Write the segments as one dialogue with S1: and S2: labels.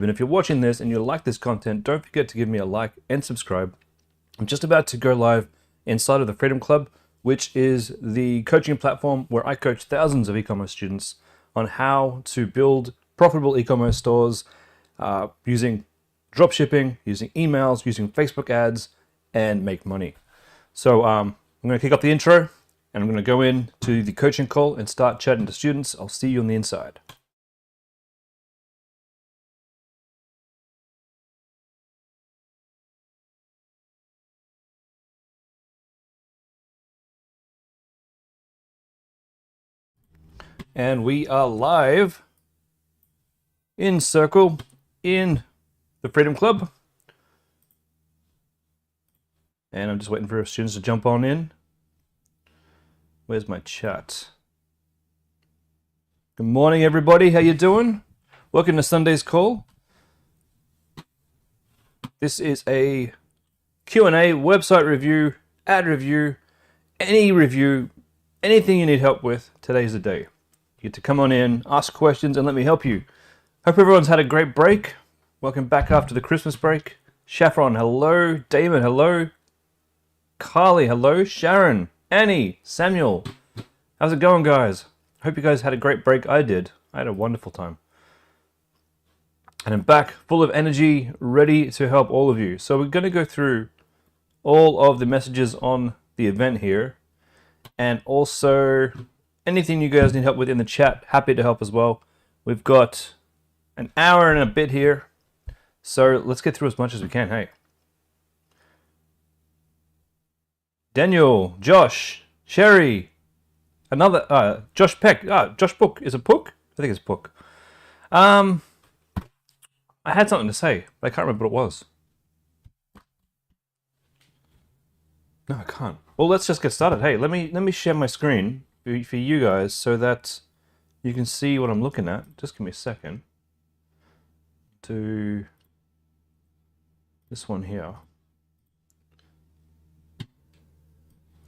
S1: And if you're watching this and you like this content, don't forget to give me a like and subscribe. I'm just about to go live inside of the Freedom Club, which is the coaching platform where I coach thousands of e-commerce students on how to build profitable e-commerce stores using dropshipping, using emails, using Facebook ads, and make money. So I'm going to kick off the intro, and I'm going to go into the coaching call and start chatting to students. I'll see you on the inside. And we are live in Circle in the Freedom Club. And I'm just waiting for students to jump on in. Where's my chat? Good morning, everybody. How you doing? Welcome to Sunday's call. This is a Q&A, website review, ad review, anything you need help with. Today's the day. You get to come on in, ask questions, and let me help you. Hope everyone's had a great break. Welcome back after the Christmas break. Saffron, hello. Damon, hello. Carly, hello. Sharon, Annie, Samuel. How's it going, guys? Hope you guys had a great break. I did. I had a wonderful time. And I'm back full of energy, ready to help all of you. So we're going to go through all of the messages on the event here. And also anything you guys need help with in the chat, happy to help as well. We've got an hour and a bit here. So let's get through as much as we can, hey. Daniel, Josh, Sherry, another, Josh Peck, Josh Book, is it Pook? I think it's Pook. I had something to say, but I can't remember what it was. No, I can't. Well, let's just get started. Hey, let me share my screen for you guys so that you can see what I'm looking at. Just give me a second. To this one here.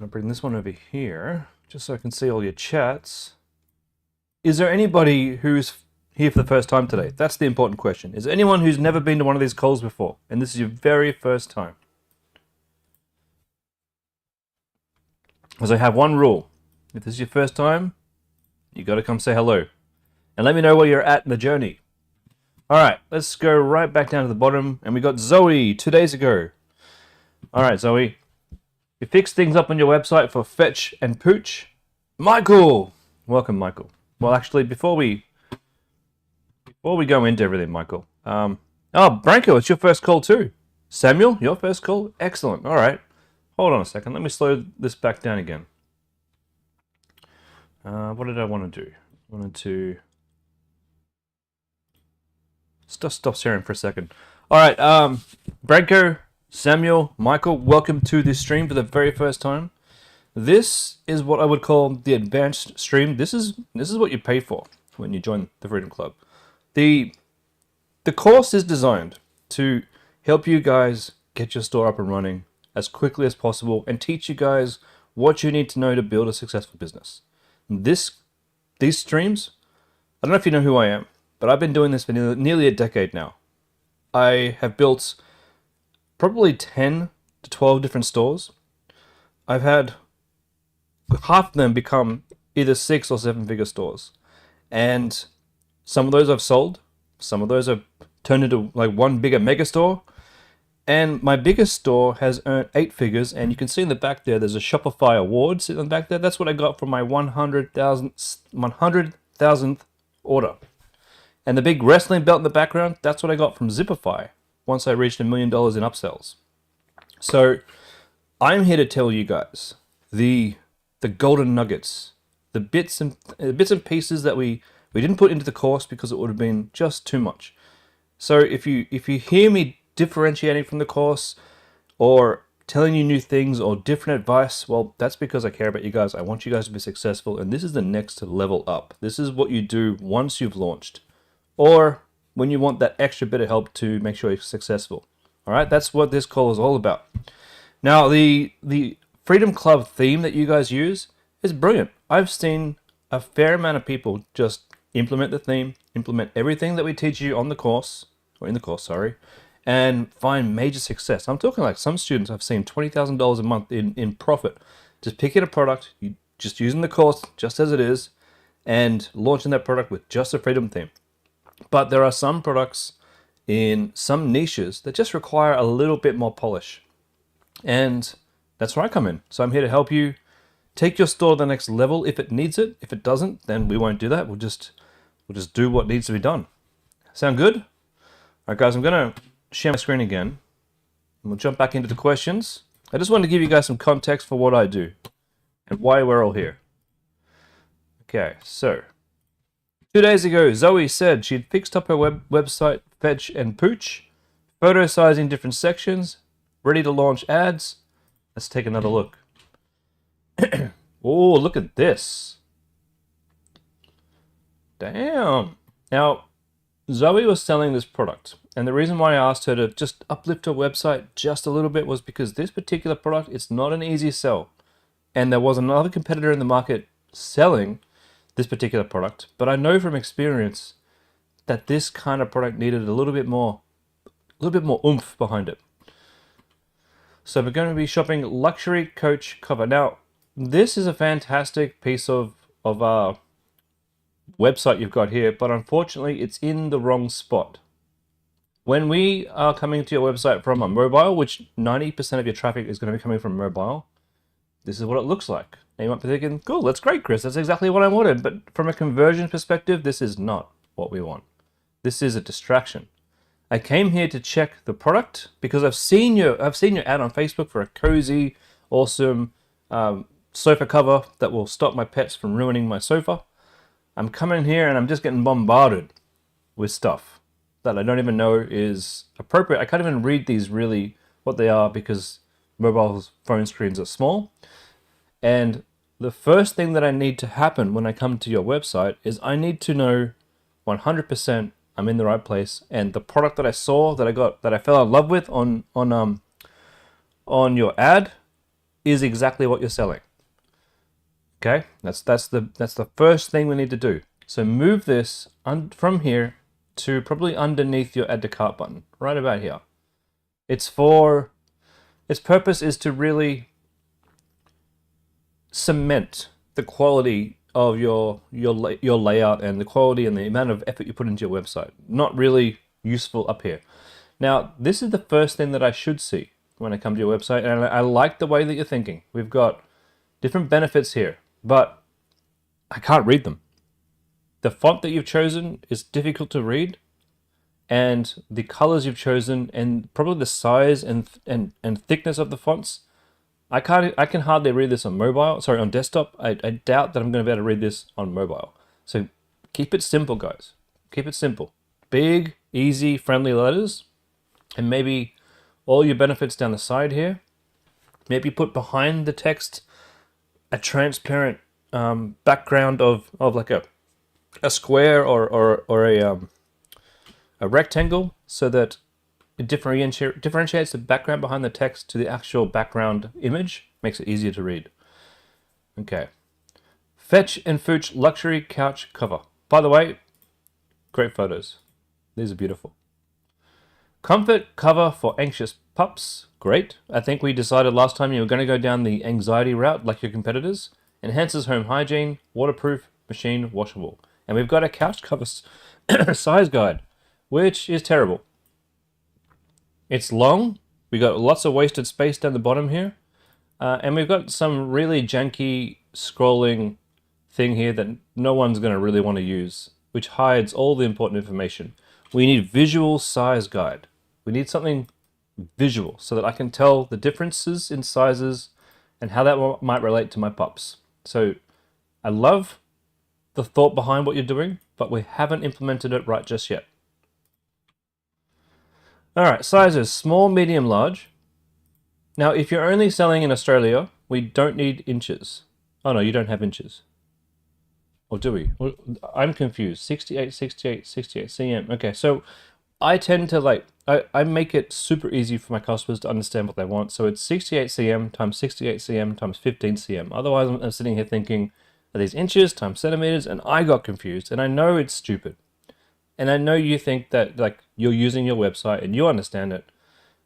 S1: I'll bring this one over here just so I can see all your chats. Is there anybody who's here for the first time today? That's the important question. Is there anyone who's never been to one of these calls before and this is your very first time? Because I have one rule. If this is your first time, you got to come say hello. And let me know where you're at in the journey. All right, let's go right back down to the bottom. And we got Zoe 2 days ago. All right, Zoe. You fixed things up on your website for Fetch and Pooch. Michael! Welcome, Michael. Well, actually, before we go into everything, Michael. Oh, Branko, it's your first call too. Samuel, your first call? Excellent. All right. Hold on a second. Let me slow this back down again. What did I want to do? I wanted to stop sharing for a second. All right, Branko, Samuel, Michael, welcome to this stream for the very first time. This is what I would call the advanced stream. This is what you pay for when you join the Freedom Club. The course is designed to help you guys get your store up and running as quickly as possible and teach you guys what you need to know to build a successful business. These streams, I don't know if you know who I am, but I've been doing this for nearly a decade now. I have built probably 10 to 12 different stores. I've had half of them become either 6 or 7 figure stores. And some of those I've sold, some of those have turned into like one bigger mega store. And my biggest store has earned 8 figures, and you can see in the back there, there's a Shopify award sitting in the back there. That's what I got for my 100,000th order. And the big wrestling belt in the background, that's what I got from Zipify once I reached $1 million in upsells. So I'm here to tell you guys the golden nuggets, the bits and pieces that we didn't put into the course because it would have been just too much. So if you hear me differentiating from the course or telling you new things or different advice, well, that's because I care about you guys. I want you guys to be successful, and this is the next level up. This is what you do once you've launched or when you want that extra bit of help to make sure you're successful. All right, that's what this call is all about. Now, the Freedom Club theme that you guys use is brilliant. I've seen a fair amount of people just implement the theme, implement everything that we teach you on the course, or in the course, sorry, and find major success. I'm talking like some students I've seen $20,000 a month in profit, just picking a product, just using the course just as it is, and launching that product with just a freedom theme. But there are some products in some niches that just require a little bit more polish. And that's where I come in. So I'm here to help you take your store to the next level if it needs it. If it doesn't, then we won't do that. We'll just do what needs to be done. Sound good? All right, guys, I'm going to share my screen again, and we'll jump back into the questions. I just wanted to give you guys some context for what I do and why we're all here. Okay, so 2 days ago, Zoe said she'd fixed up her website, Fetch and Pooch, photo sizing different sections, ready to launch ads. Let's take another look. Oh, look at this. Damn. Now, Zoe was selling this product, and the reason why I asked her to just uplift her website just a little bit was because this particular product, it's not an easy sell. And there was another competitor in the market selling this particular product, but I know from experience that this kind of product needed a little bit more oomph behind it. So we're going to be shopping luxury coach cover. Now, this is a fantastic piece of website you've got here, but unfortunately it's in the wrong spot. When we are coming to your website from a mobile, which 90% of your traffic is going to be coming from mobile, this is what it looks like. And you might be thinking, cool, that's great, Chris. That's exactly what I wanted. But from a conversion perspective, this is not what we want. This is a distraction. I came here to check the product because I've seen your ad on Facebook for a cozy, awesome sofa cover that will stop my pets from ruining my sofa. I'm coming here and I'm just getting bombarded with stuff that I don't even know is appropriate. I can't even read these really what they are because mobile phone screens are small. And the first thing that I need to happen when I come to your website is I need to know 100% I'm in the right place, and the product that I saw, that I fell in love with on your ad is exactly what you're selling. Okay, that's the first thing we need to do. So move this from here to probably underneath your add to cart button, right about here. Its purpose is to really cement the quality of your layout and the quality and the amount of effort you put into your website. Not really useful up here. Now, this is the first thing that I should see when I come to your website, and I like the way that you're thinking. We've got different benefits here, but I can't read them. The font that you've chosen is difficult to read, and the colors you've chosen, and probably the size and thickness of the fonts, I can hardly read this on on desktop. I doubt that I'm going to be able to read this on mobile. So keep it simple, guys. Keep it simple. Big, easy, friendly letters, and maybe all your benefits down the side here. Maybe put behind the text a transparent background of like a square or a rectangle, so that it differentiates the background behind the text to the actual background image, makes it easier to read. Okay. Fetch and Fooch luxury couch cover. By the way, great photos. These are beautiful. Comfort cover for anxious pups. Great. I think we decided last time you were going to go down the anxiety route like your competitors. Enhances home hygiene, waterproof, machine washable. And we've got a couch cover size guide, which is terrible. It's long, we got lots of wasted space down the bottom here, and we've got some really janky scrolling thing here that no one's going to really want to use, which hides all the important information. We need visual size guide. We need something visual so that I can tell the differences in sizes and how that might relate to my pups. So I love the thought behind what you're doing, but we haven't implemented it right just yet. All right, sizes, small, medium, large. Now, if you're only selling in Australia, we don't need inches. Oh no, you don't have inches. Or do we? I'm confused. 68 cm. Okay, so I tend to I make it super easy for my customers to understand what they want. So it's 68 cm times 68 cm times 15 cm. Otherwise, I'm sitting here thinking, are these inches times centimeters? And I got confused, and I know it's stupid. And I know you think that like you're using your website and you understand it,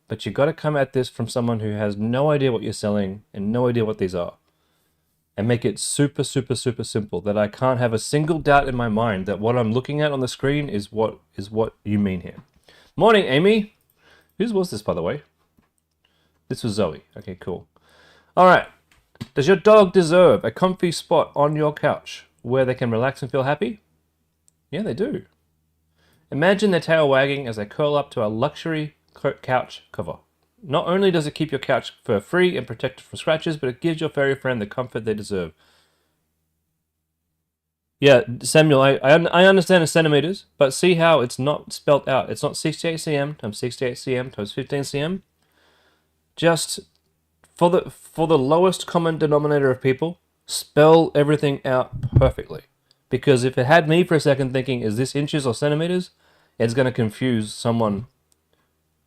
S1: but you got to come at this from someone who has no idea what you're selling and no idea what these are. And make it super, super, super simple, that I can't have a single doubt in my mind that what I'm looking at on the screen is what you mean here. Morning, Amy. Whose was this, by the way? This was Zoe. Okay, cool. All right. Does your dog deserve a comfy spot on your couch where they can relax and feel happy? Yeah, they do. Imagine their tail wagging as they curl up to a luxury couch cover. Not only does it keep your couch fur free and protected from scratches, but it gives your furry friend the comfort they deserve. Yeah, Samuel, I understand the centimeters, but see how it's not spelt out. It's not 68 cm times 68 cm times 15 cm. Just for the lowest common denominator of people, spell everything out perfectly. Because if it had me for a second thinking, is this inches or centimeters, it's going to confuse someone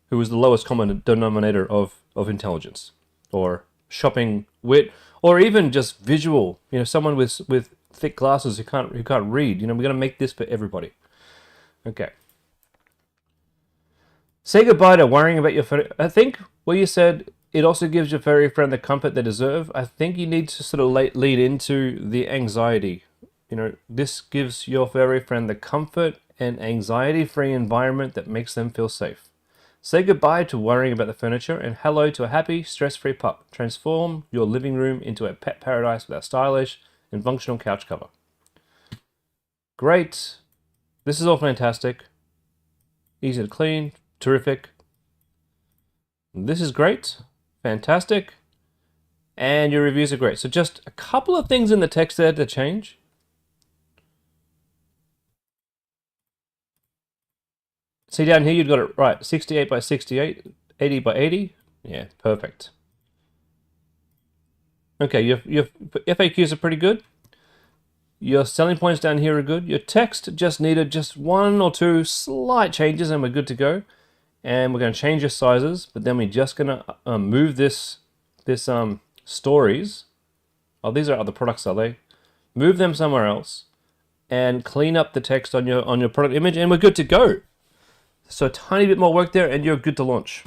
S1: who is the lowest common denominator of intelligence, or shopping wit, or even just visual. You know, someone with thick glasses who can't read. You know, we're going to make this for everybody. Okay. Say goodbye to worrying about your furry. I think what you said, it also gives your furry friend the comfort they deserve. I think you need to sort of lead into the anxiety. You know, this gives your furry friend the comfort and anxiety-free environment that makes them feel safe. Say goodbye to worrying about the furniture and hello to a happy, stress-free pup. Transform your living room into a pet paradise with our stylish and functional couch cover. Great. This is all fantastic. Easy to clean. Terrific. This is great. Fantastic. And your reviews are great. So just a couple of things in the text there to change. See down here, you've got it right. 68 by 68, 80 by 80. Yeah, perfect. Okay, your FAQs are pretty good. Your selling points down here are good. Your text just needed just one or two slight changes and we're good to go. And we're going to change your sizes, but then we're just going to move this stories. Oh, these are other products, are they? Move them somewhere else and clean up the text on your product image and we're good to go. So a tiny bit more work there and you're good to launch.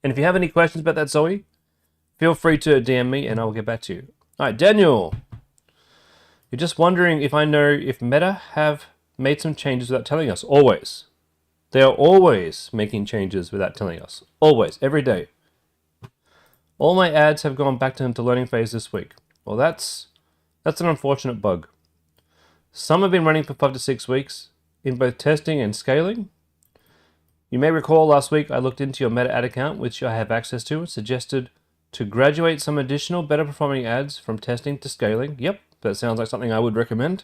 S1: And if you have any questions about that, Zoe, feel free to DM me and I will get back to you. All right, Daniel. You're just wondering if I know if Meta have made some changes without telling us. Always. They are always making changes without telling us. Always. Every day. All my ads have gone back into learning phase this week. Well, that's an unfortunate bug. Some have been running for 5 to 6 weeks in both testing and scaling. You may recall last week I looked into your Meta ad account, which I have access to, and suggested to graduate some additional better performing ads from testing to scaling. Yep, that sounds like something I would recommend,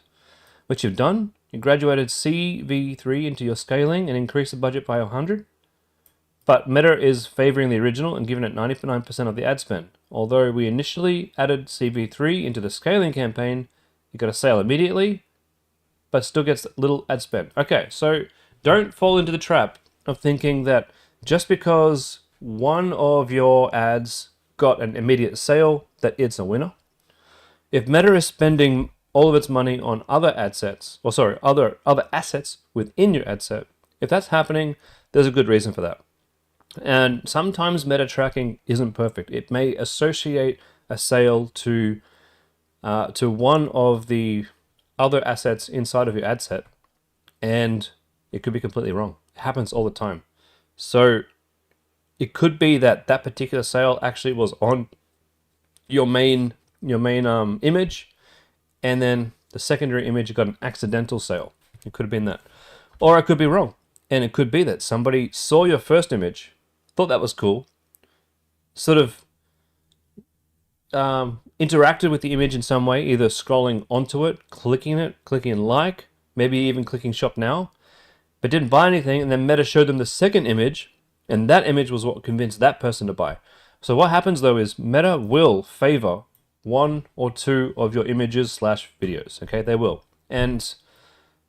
S1: which you've done. You graduated CV3 into your scaling and increased the budget by 100. But Meta is favoring the original and giving it 99% of the ad spend. Although we initially added CV3 into the scaling campaign, you got a sale immediately, but still gets little ad spend. Okay, so don't fall into the trap of thinking that just because one of your ads got an immediate sale, that it's a winner. If Meta is spending all of its money on other ad sets, or sorry, other assets within your ad set, if that's happening, there's a good reason for that. And sometimes meta tracking isn't perfect. It may associate a sale to one of the other assets inside of your ad set, and it could be completely wrong. It happens all the time. So it could be that that particular sale actually was on your main image, and then the secondary image got an accidental sale. It could have been that. Or it could be wrong. And it could be that somebody saw your first image, thought that was cool, sort of interacted with the image in some way, either scrolling onto it, clicking like, maybe even clicking shop now, but didn't buy anything, and then Meta showed them the second image, and that image was what convinced that person to buy. So what happens though is Meta will favor one or two of your images / videos, okay? They will. And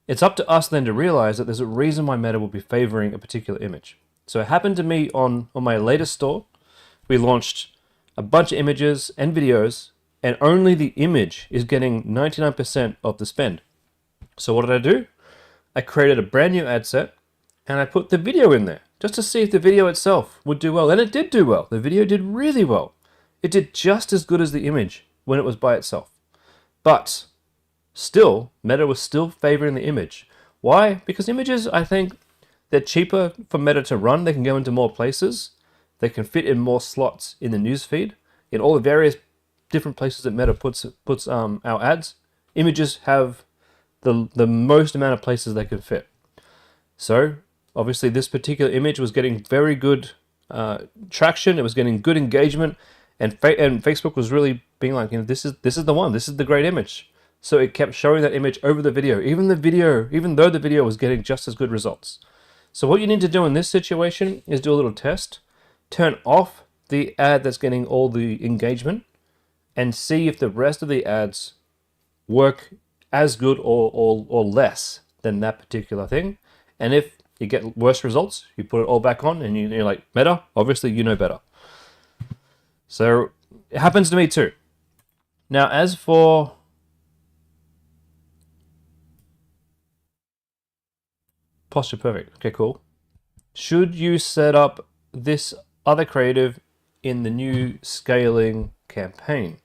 S1: it's up to us then to realize that there's a reason why Meta will be favoring a particular image. So it happened to me on my latest store. We launched a bunch of images and videos, and only the image is getting 99% of the spend. So what did I do? I created a brand new ad set and I put the video in there just to see if the video itself would do well. And it did do well. The video did really well. It did just as good as the image when it was by itself. But still, Meta was still favoring the image. Why? Because images, I think, they're cheaper for Meta to run. They can go into more places. They can fit in more slots in the newsfeed. In all the various different places that Meta puts our ads, images have the most amount of places they can fit. So obviously this particular image was getting very good traction. It was getting good engagement, and Facebook was really being like, this is the one. This is the great image. So it kept showing that image over the video, even though the video was getting just as good results. So what you need to do in this situation is do a little test. Turn off the ad that's getting all the engagement and see if the rest of the ads work as good or less than that particular thing. And if you get worse results, you put it all back on and you're like, Meta, obviously you know better. So it happens to me too. Now, as for posture perfect, okay, cool. Should you set up this other creative in the new scaling campaign?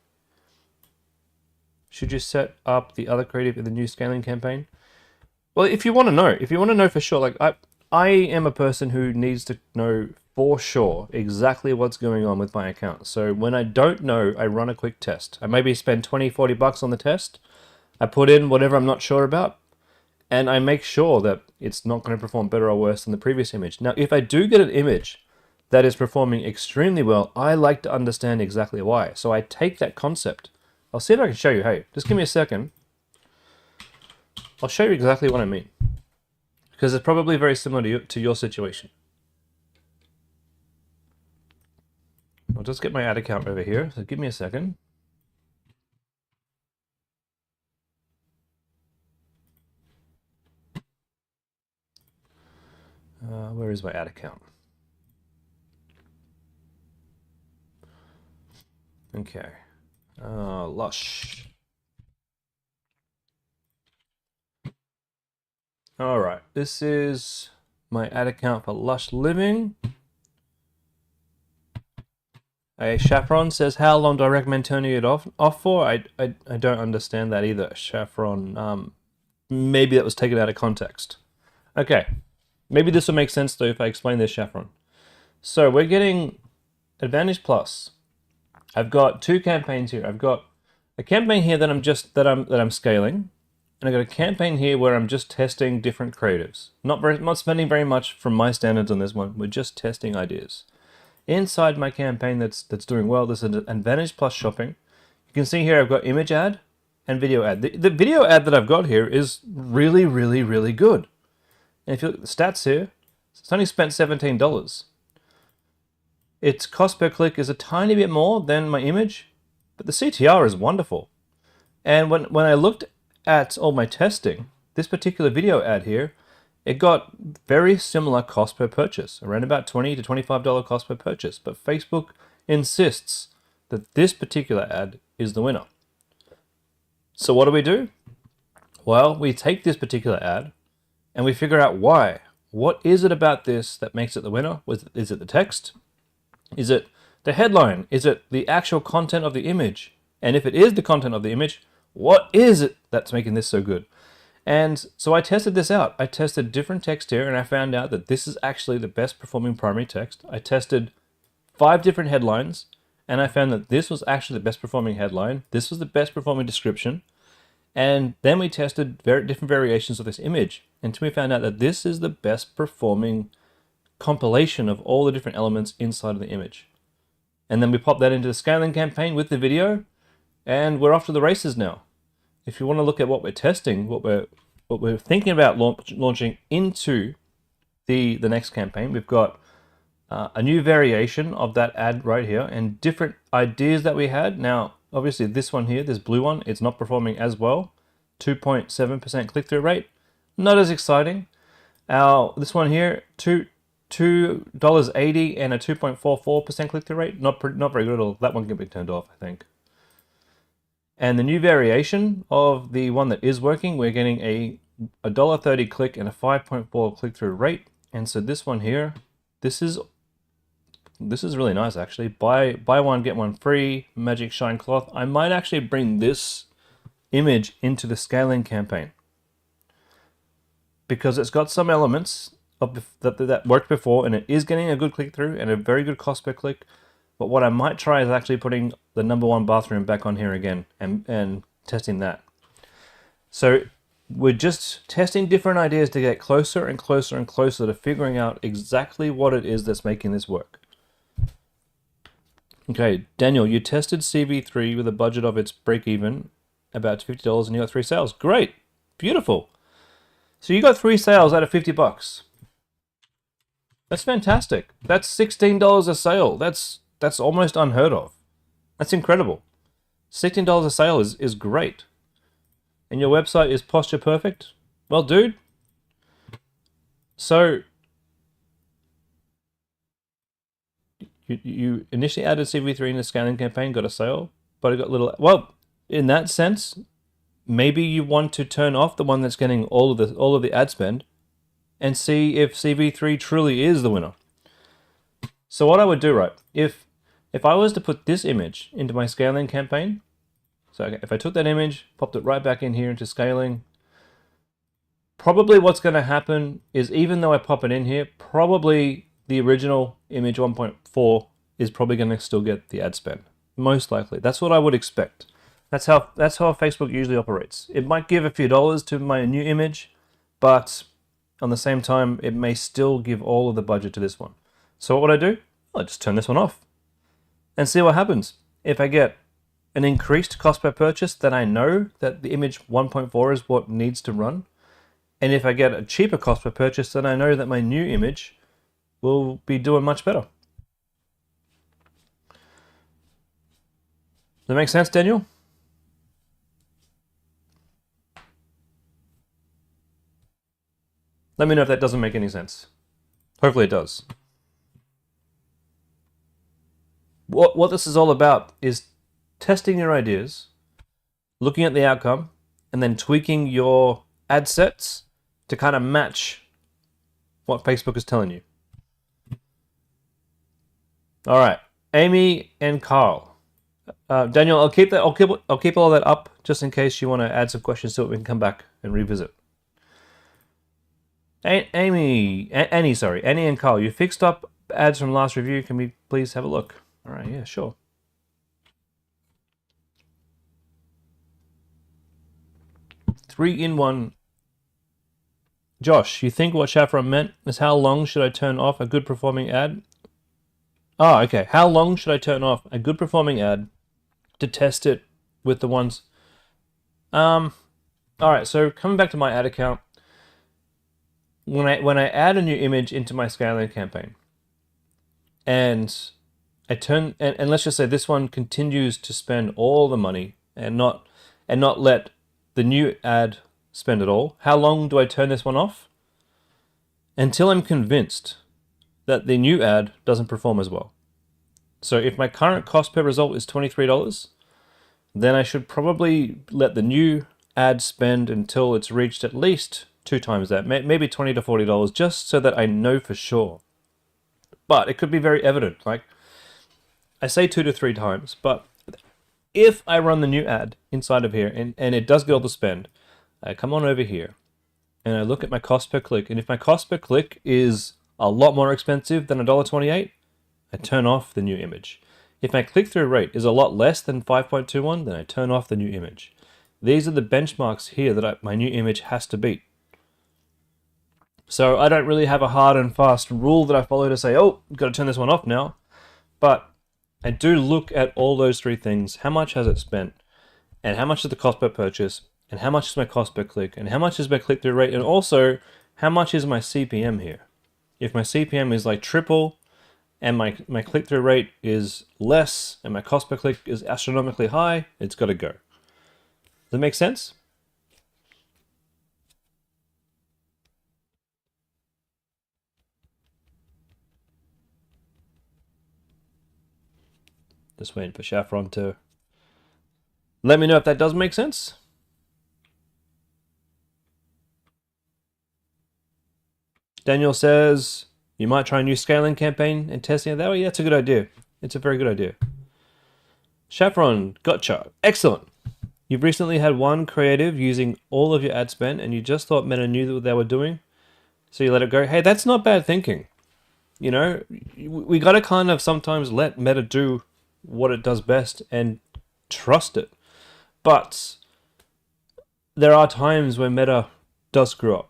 S1: Should you set up the other creative in the new scaling campaign? Well, if you want to know for sure, like I am a person who needs to know for sure exactly what's going on with my account. So when I don't know, I run a quick test. I maybe spend 20, 40 bucks on the test. I put in whatever I'm not sure about, and I make sure that it's not going to perform better or worse than the previous image. Now, if I do get an image that is performing extremely well, I like to understand exactly why. So I take that concept. I'll see if I can show you. Hey, just give me a second. I'll show you exactly what I mean, because it's probably very similar to your situation. I'll just get my ad account over here, so give me a second. Where is my ad account? Okay. Lush. All right, this is my ad account for Lush Living. A Chaperon says, how long do I recommend turning it off for? I don't understand that either, Chaperon. Maybe that was taken out of context. Okay, maybe this will make sense though if I explain this, Chaperon. So we're getting Advantage Plus. I've got two campaigns here. I've got a campaign here that I'm scaling, and I've got a campaign here where I'm just testing different creatives. Not spending very much from my standards on this one. We're just testing ideas. Inside my campaign that's doing well, there's an Advantage Plus shopping. You can see here I've got image ad and video ad. The video ad that I've got here is really, really, really good. And if you look at the stats here, it's only spent $17. Its cost per click is a tiny bit more than my image, but the CTR is wonderful. And when I looked at all my testing, this particular video ad here, it got very similar cost per purchase, around about $20 to $25 cost per purchase. But Facebook insists that this particular ad is the winner. So what do? Well, we take this particular ad and we figure out why. What is it about this that makes it the winner? Is it the text? Is it the headline? Is it the actual content of the image? And if it is the content of the image, what is it that's making this so good? And so I tested this out. I tested different text here, and I found out that this is actually the best performing primary text. I tested 5 different headlines, and I found that this was actually the best performing headline. This was the best performing description. And then we tested different variations of this image, and we found out that this is the best performing compilation of all the different elements inside of the image. And then we pop that into the scaling campaign with the video, and we're off to the races now. If you want to look at what we're testing, what we're thinking about launching into the next campaign, we've got a new variation of that ad right here and different ideas that we had. Now, obviously this one here, this blue one, it's not performing as well. 2.7% click-through rate, not as exciting. This one here, $2.80 and a 2.44% click-through rate, not very good at all. That one can be turned off, I think. And the new variation of the one that is working, we're getting a $1.30 click and a 5.4 click-through rate. And so this one here, this is really nice actually. Buy one, get one free, magic shine cloth. I might actually bring this image into the scaling campaign because it's got some elements of that worked before, and it is getting a good click-through and a very good cost per click. But what I might try is actually putting the #1 bathroom back on here again and testing that. So we're just testing different ideas to get closer and closer and closer to figuring out exactly what it is that's making this work. Okay, Daniel, you tested CV3 with a budget of its break-even, about $50, and you got 3 sales. Great, beautiful. So you got 3 sales out of $50. That's fantastic. That's $16 a sale. That's almost unheard of. That's incredible. $16 a sale is great. And your website is posture perfect? Well, dude. So you initially added CV3 in the scaling campaign, got a sale, but it got little. Well, in that sense, maybe you want to turn off the one that's getting all of the ad spend, and see if CV3 truly is the winner. So what I would do, right, if I was to put this image into my scaling campaign, so if I took that image, popped it right back in here into scaling, probably what's going to happen is, even though I pop it in here, probably the original image 1.4 is probably going to still get the ad spend. Most likely. That's what I would expect. That's how Facebook usually operates. It might give a few dollars to my new image, but on the same time, it may still give all of the budget to this one. So what would I do? I'll just turn this one off and see what happens. If I get an increased cost per purchase, then I know that the image 1.4 is what needs to run. And if I get a cheaper cost per purchase, then I know that my new image will be doing much better. Does that make sense, Daniel? Let me know if that doesn't make any sense. Hopefully it does. What this is all about is testing your ideas, looking at the outcome, and then tweaking your ad sets to kind of match what Facebook is telling you. All right, Amy and Carl. Daniel, I'll keep all that up just in case you want to add some questions so we can come back and revisit. Annie and Carl, you fixed up ads from last review. Can we please have a look? All right, yeah, sure. Three in one. Josh, you think what Shafran meant is how long should I turn off a good performing ad? Oh, okay. How long should I turn off a good performing ad to test it with the ones? All right. So coming back to my ad account, when I add a new image into my scaling campaign, and I turn and let's just say this one continues to spend all the money and not let the new ad spend it all. How long do I turn this one off? Until I'm convinced that the new ad doesn't perform as well. So if my current cost per result is $23, then I should probably let the new ad spend until it's reached at least 2 times that, maybe $20 to $40, just so that I know for sure. But it could be very evident. Like I say 2 to 3 times, but if I run the new ad inside of here and it does get all the spend, I come on over here and I look at my cost per click. And if my cost per click is a lot more expensive than $1.28, I turn off the new image. If my click-through rate is a lot less than 5.21, then I turn off the new image. These are the benchmarks here that my new image has to beat. So I don't really have a hard and fast rule that I follow to say, oh, you've got to turn this one off now. But I do look at all those 3 things. How much has it spent? And how much is the cost per purchase? And how much is my cost per click? And how much is my click-through rate? And also, how much is my CPM here? If my CPM is like triple, and my click-through rate is less, and my cost per click is astronomically high, it's got to go. Does that make sense? Just waiting for Shafron to let me know if that does make sense. Daniel says you might try a new scaling campaign and testing it that way. Yeah, that's a good idea. It's a very good idea. Chevron, gotcha. Excellent. You've recently had one creative using all of your ad spend and you just thought Meta knew what they were doing, so you let it go. Hey, that's not bad thinking. You know, we got to kind of sometimes let Meta do what it does best and trust it. But there are times when Meta does screw up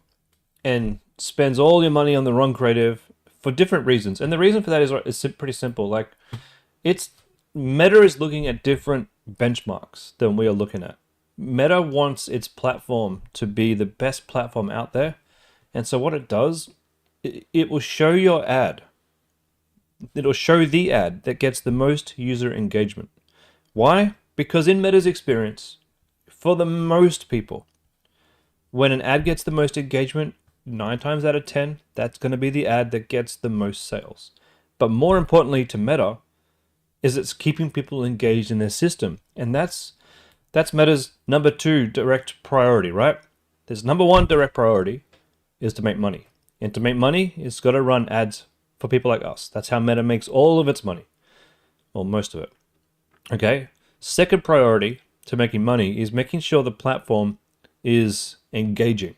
S1: and spends all your money on the wrong creative for different reasons. And the reason for that is pretty simple. Like, it's Meta is looking at different benchmarks than we are looking at. Meta wants its platform to be the best platform out there. And so what it does, it will show your ad. It'll show the ad that gets the most user engagement. Why? Because in Meta's experience, for the most people, when an ad gets the most engagement, 9 times out of 10, that's going to be the ad that gets the most sales. But more importantly to Meta, is it's keeping people engaged in their system. And that's Meta's number 2 direct priority, right? There's number 1 direct priority is to make money. And to make money, it's got to run ads for people like us. That's how Meta makes all of its money. Well, most of it. Okay? Second priority to making money is making sure the platform is engaging.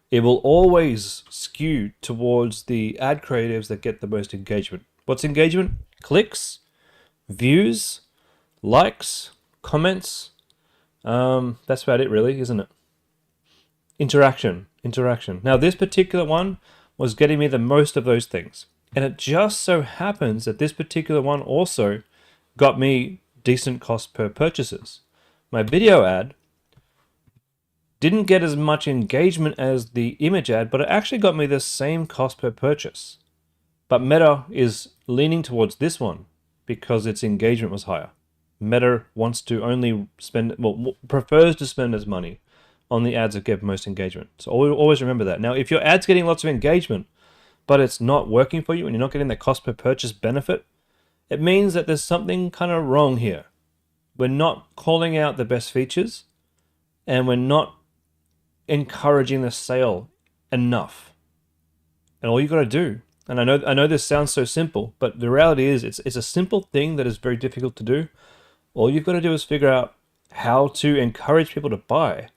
S1: It will always skew towards the ad creatives that get the most engagement. What's engagement? Clicks, views, likes, comments. That's about it really, isn't it? Interaction. Now this particular one was getting me the most of those things. And it just so happens that this particular one also got me decent cost per purchases. My video ad didn't get as much engagement as the image ad, but it actually got me the same cost per purchase. But Meta is leaning towards this one because its engagement was higher. Meta wants to only spend, well, prefers to spend its money on the ads that get most engagement. So always remember that. Now, if your ad's getting lots of engagement, but it's not working for you and you're not getting the cost per purchase benefit, it means that there's something kind of wrong here. We're not calling out the best features and we're not encouraging the sale enough. And all you got to do, and I know this sounds so simple, but the reality is it's a simple thing that is very difficult to do. All you've got to do is figure out how to encourage people to buy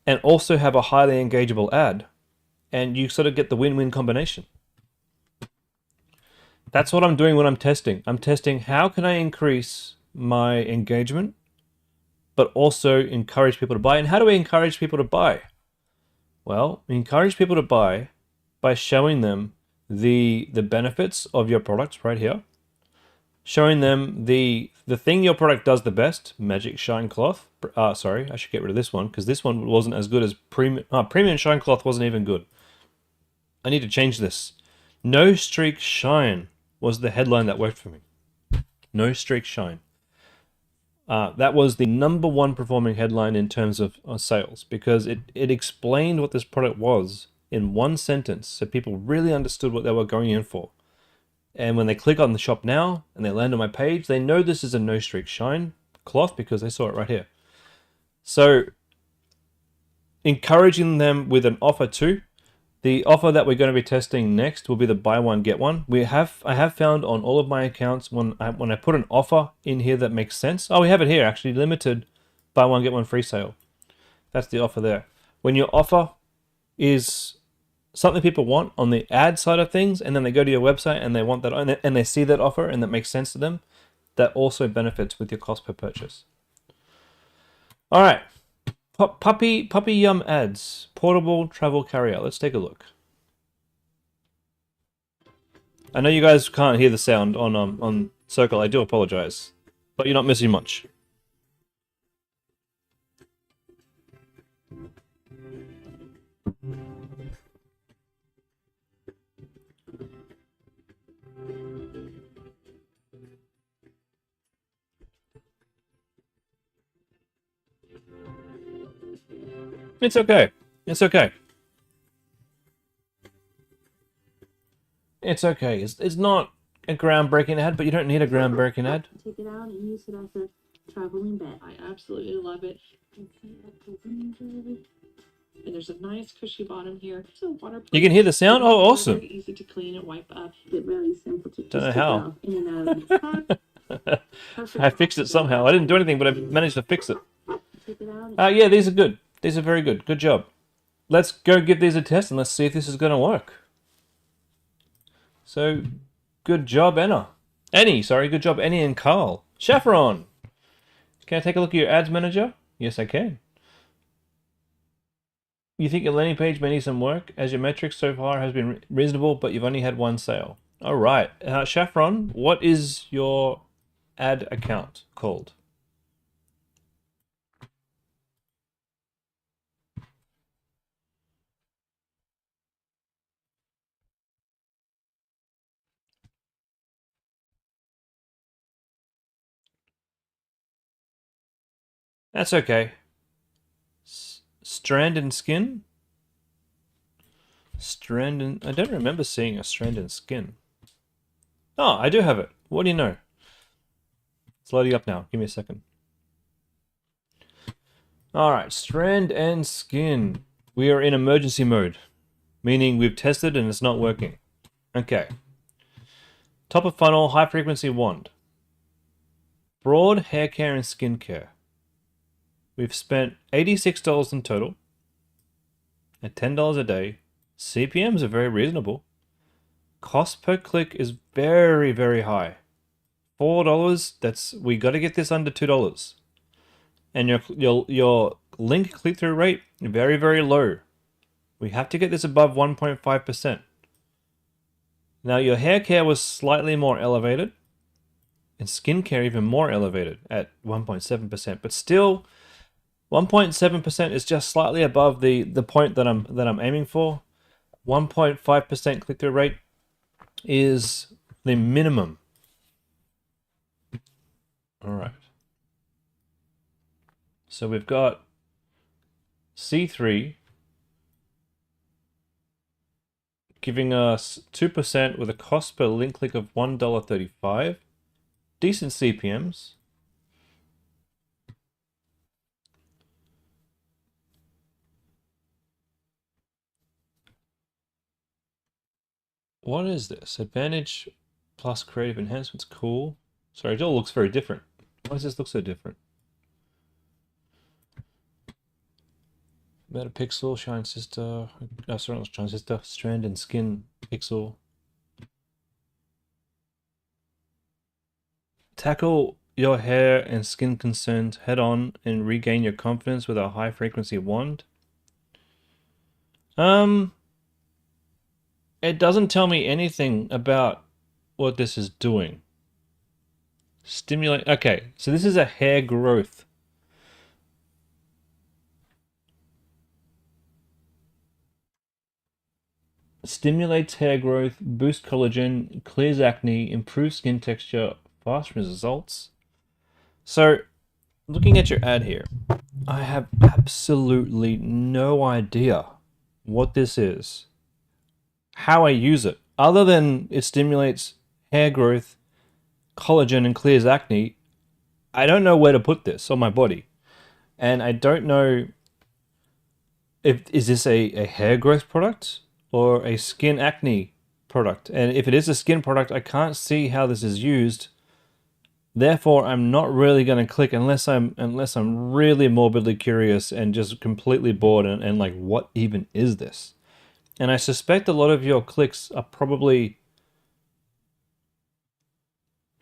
S1: and also have a highly engageable ad, and you sort of get the win-win combination. That's what I'm doing when I'm testing. I'm testing how can I increase my engagement but also encourage people to buy. And how do we encourage people to buy? Well, we encourage people to buy by showing them the benefits of your product right here, showing them the thing your product does the best, Magic Shine Cloth. Sorry, I should get rid of this one because this one wasn't as good as Premium Shine Cloth wasn't even good. I need to change this. No Streak Shine was the headline that worked for me. No Streak Shine. That was the number 1 performing headline in terms of sales because it explained what this product was in one sentence so people really understood what they were going in for. And when they click on the shop now and they land on my page, they know this is a No Streak Shine cloth because they saw it right here. So encouraging them with an offer too. The offer that we're going to be testing next will be the buy one get one. I have found on all of my accounts when I put an offer in here that makes sense. Oh, we have it here actually, limited buy one get one free sale. That's the offer there. When your offer is something people want on the ad side of things, and then they go to your website and they want that, and they see that offer and that makes sense to them, that also benefits with your cost per purchase. All right. Puppy Yum ads, portable travel carrier. Let's take a look. I know you guys can't hear the sound on Circle. I do apologize, but you're not missing much. It's okay. It's okay. It's okay. It's not a groundbreaking ad, but you don't need a groundbreaking ad.
S2: Take it out and use it as a traveling bag. I absolutely love it. And there's a nice cushy bottom here. So waterproof.
S1: You can hear the sound? Oh, awesome.
S2: Very easy to clean and wipe up. It's really simple to
S1: Don't know
S2: just
S1: how.
S2: go in and out. Perfect.
S1: I fixed it somehow. I didn't do anything, but I managed to fix it.
S2: Take it out.
S1: Yeah, these are good. These are very good. Good job. Let's go give these a test and let's see if this is going to work. So, good job, Anna. Annie, sorry. Good job, Annie and Carl. Saffron, can I take a look at your ads manager? Yes, I can. You think your landing page may need some work, as your metrics so far has been reasonable, but you've only had one sale. All right. Saffron, what is your ad account called? That's okay. Strand and Skin? Strand and... I don't remember seeing a Strand and Skin. Oh, I do have it. What do you know? It's loading up now. Give me a second. Alright, Strand and Skin. We are in emergency mode, meaning we've tested and it's not working. Okay. Top of funnel, high frequency wand. Broad hair care and skin care. We've spent $86 in total at $10 a day. CPMs are very reasonable. Cost per click is very, very high. $4, we got to get this under $2. And your link click-through rate, very, very low. We have to get this above 1.5%. Now your hair care was slightly more elevated, and skincare even more elevated at 1.7%. But still, 1.7% is just slightly above the point that I'm aiming for. 1.5% click-through rate is the minimum. All right. So we've got C3 giving us 2% with a cost per link click of $1.35. Decent CPMs. What is this? Advantage plus creative enhancements. Cool. Sorry, it all looks very different. Why does this look so different? Metapixel, Shine Sister. Oh, sorry, not Shine Sister. Strand and Skin Pixel. Tackle your hair and skin concerns head on and regain your confidence with our high frequency wand. It doesn't tell me anything about what this is doing. Stimulate. Okay, so this is a hair growth. Stimulates hair growth, boosts collagen, clears acne, improves skin texture, fast results. So, looking at your ad here, I have absolutely no idea what this is, how I use it, other than it stimulates hair growth, collagen, and clears acne. I don't know where to put this on my body, and I don't know if is this a hair growth product or a skin acne product. And if it is a skin product, I can't see how this is used. Therefore, I'm not really going to click unless I'm really morbidly curious and just completely bored and like, what even is this? And I suspect a lot of your clicks are probably,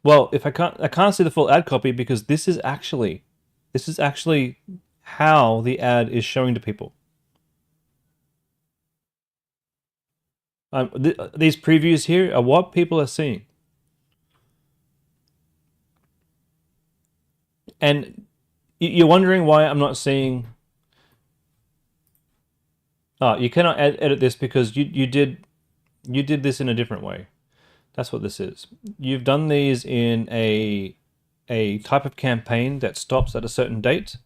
S1: well, if I can't see the full ad copy because this is actually how the ad is showing to people. These previews here are what people are seeing. And you're wondering why I'm not seeing... Oh, you cannot edit this because you did this in a different way. That's what this is. You've done these in a type of campaign that stops at a certain date.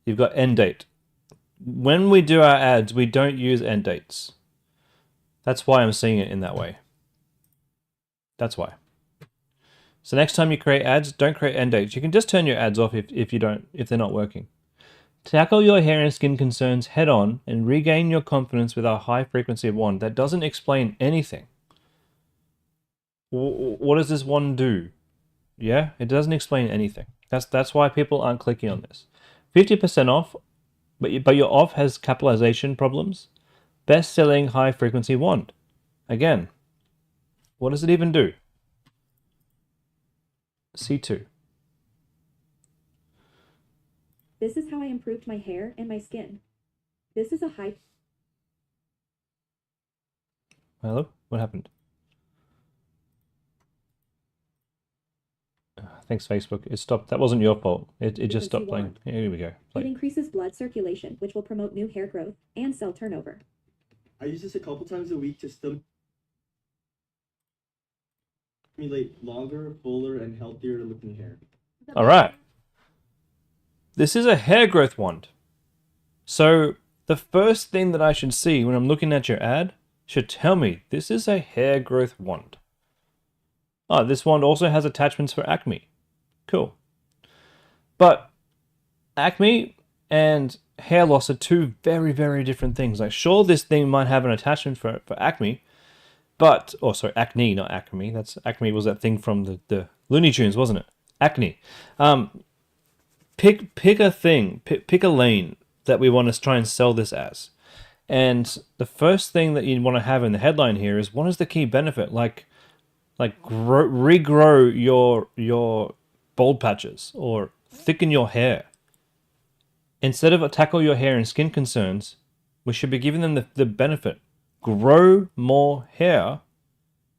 S1: You've got end date. When we do our ads, we don't use end dates. That's why I'm seeing it in that way. That's why. So next time you create ads, don't create end dates. You can just turn your ads off if they're not working. Tackle your hair and skin concerns head on and regain your confidence with our high frequency wand. That doesn't explain anything. What does this wand do? Yeah, it doesn't explain anything. That's why people aren't clicking on this. 50% off, but your off has capitalization problems. Best-selling high frequency wand. Again, what does it even do? C2.
S3: This is how I improved my hair and my skin. This is a high...
S1: Hello? What happened? Thanks, Facebook. It stopped. That wasn't your fault. It just stopped playing. Here we go.
S3: It increases blood circulation, which will promote new hair growth and cell turnover.
S4: I use this a couple times a week to stimulate longer, fuller, and healthier looking hair.
S1: All right. This is a hair growth wand. So the first thing that I should see when I'm looking at your ad should tell me this is a hair growth wand. Oh, this wand also has attachments for acne. Cool. But acne and hair loss are two very, very different things. Like, sure, this thing might have an attachment for acne, but, oh, sorry, acne, not acme. That's acme was that thing from the Looney Tunes, wasn't it? Acne. Pick a thing, pick a lane that we want to try and sell this as. And the first thing that you want to have in the headline here is, what is the key benefit? Like regrow your bald patches or thicken your hair. Instead of tackle your hair and skin concerns, we should be giving them the benefit. Grow more hair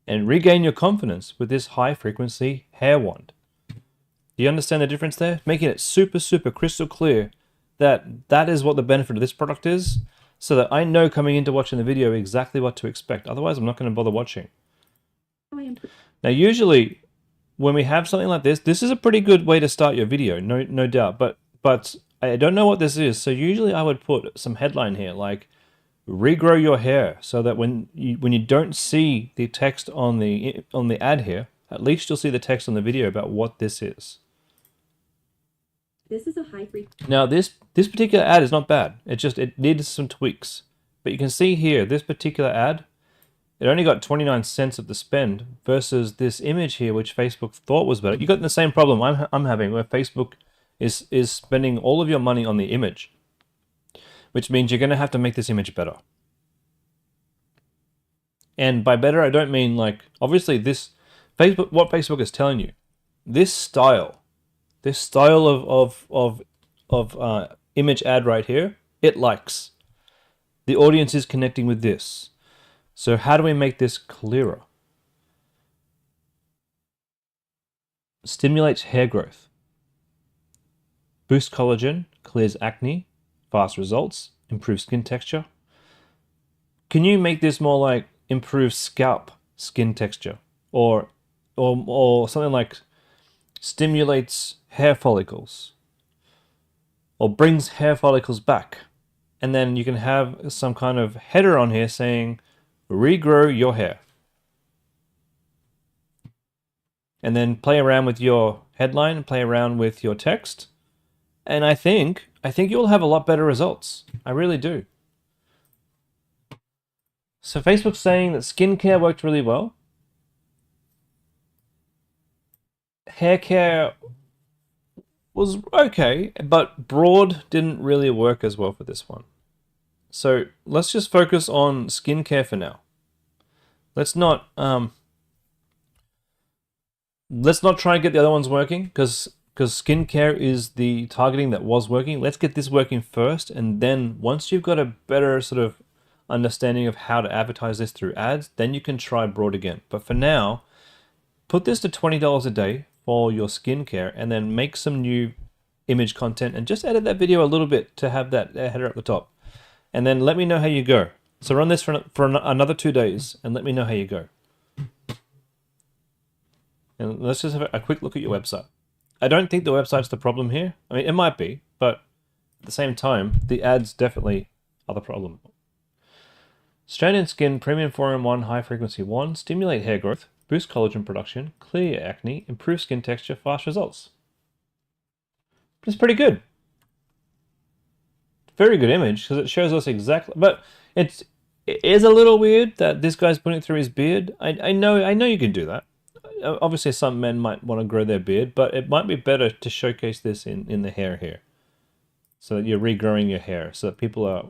S1: and regain your confidence with this high frequency hair wand. Do you understand the difference there? Making it super, super crystal clear that that is what the benefit of this product is, so that I know coming into watching the video exactly what to expect. Otherwise, I'm not going to bother watching. Now, usually, when we have something like this is a pretty good way to start your video, no doubt. But I don't know what this is, so usually I would put some headline here, like regrow your hair, so that when you don't see the text on the ad here, at least you'll see the text on the video about what this is.
S3: This is a high frequency.
S1: Now, this particular ad is not bad. It needs some tweaks. But you can see here, this particular ad, it only got 29 cents of the spend versus this image here, which Facebook thought was better. You got the same problem I'm having, where Facebook is spending all of your money on the image, which means you're going to have to make this image better. And by better, I don't mean like, obviously this Facebook, what Facebook is telling you, this style of image ad right here, it likes. The audience is connecting with this. So how do we make this clearer? Stimulates hair growth. Boosts collagen, clears acne, fast results, improves skin texture. Can you make this more like improve scalp skin texture? Or something like stimulates hair follicles, or brings hair follicles back. And then you can have some kind of header on here saying, regrow your hair. And then play around with your headline, play around with your text. And I think you'll have a lot better results. I really do. So Facebook's saying that skincare worked really well. Hair care was okay, but broad didn't really work as well for this one. So let's just focus on skincare for now. Let's not try and get the other ones working, because skincare is the targeting that was working. Let's get this working first, and then once you've got a better sort of understanding of how to advertise this through ads, then you can try broad again. But for now, put this to $20 a day for your skincare, and then make some new image content and just edit that video a little bit to have that header at the top. And then let me know how you go. So run this for another 2 days and let me know how you go. And let's just have a quick look at your website. I don't think the website's the problem here. I mean, it might be, but at the same time, the ads definitely are the problem. Strand Skin Premium 4-in-1 High Frequency Wand, stimulate hair growth, boost collagen production, clear acne, improve skin texture, fast results. It's pretty good. very good image because it shows us exactly. But it is a little weird that this guy's putting it through his beard. I know you can do that. Obviously, some men might want to grow their beard, but it might be better to showcase this in the hair here, so that you're regrowing your hair, so that people are.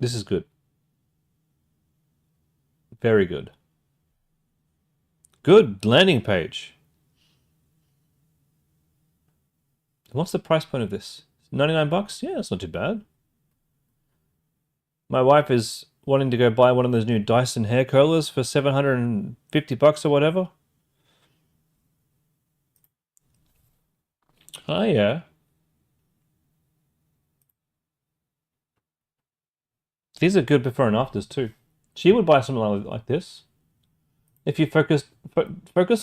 S1: This is good. Very good. Good landing page. What's the price point of this? 99 bucks? Yeah, that's not too bad. My wife is wanting to go buy one of those new Dyson hair curlers for 750 bucks or whatever. Oh yeah. These are good before and afters too. She would buy something like this. If you focus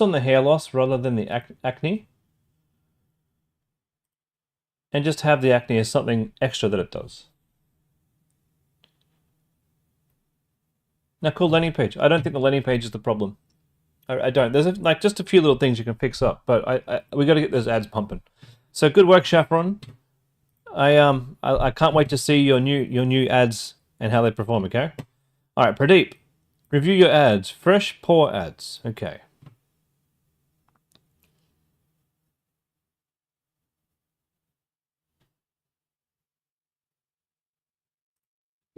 S1: on the hair loss rather than the acne, and just have the acne as something extra that it does. Now, cool landing page. I don't think the landing page is the problem. I don't. There's like just a few little things you can fix up, but we got to get those ads pumping. So good work, Saffron. I can't wait to see your new ads and how they perform. Okay. All right, Pradeep. Review your ads. Fresh paw ads. Okay.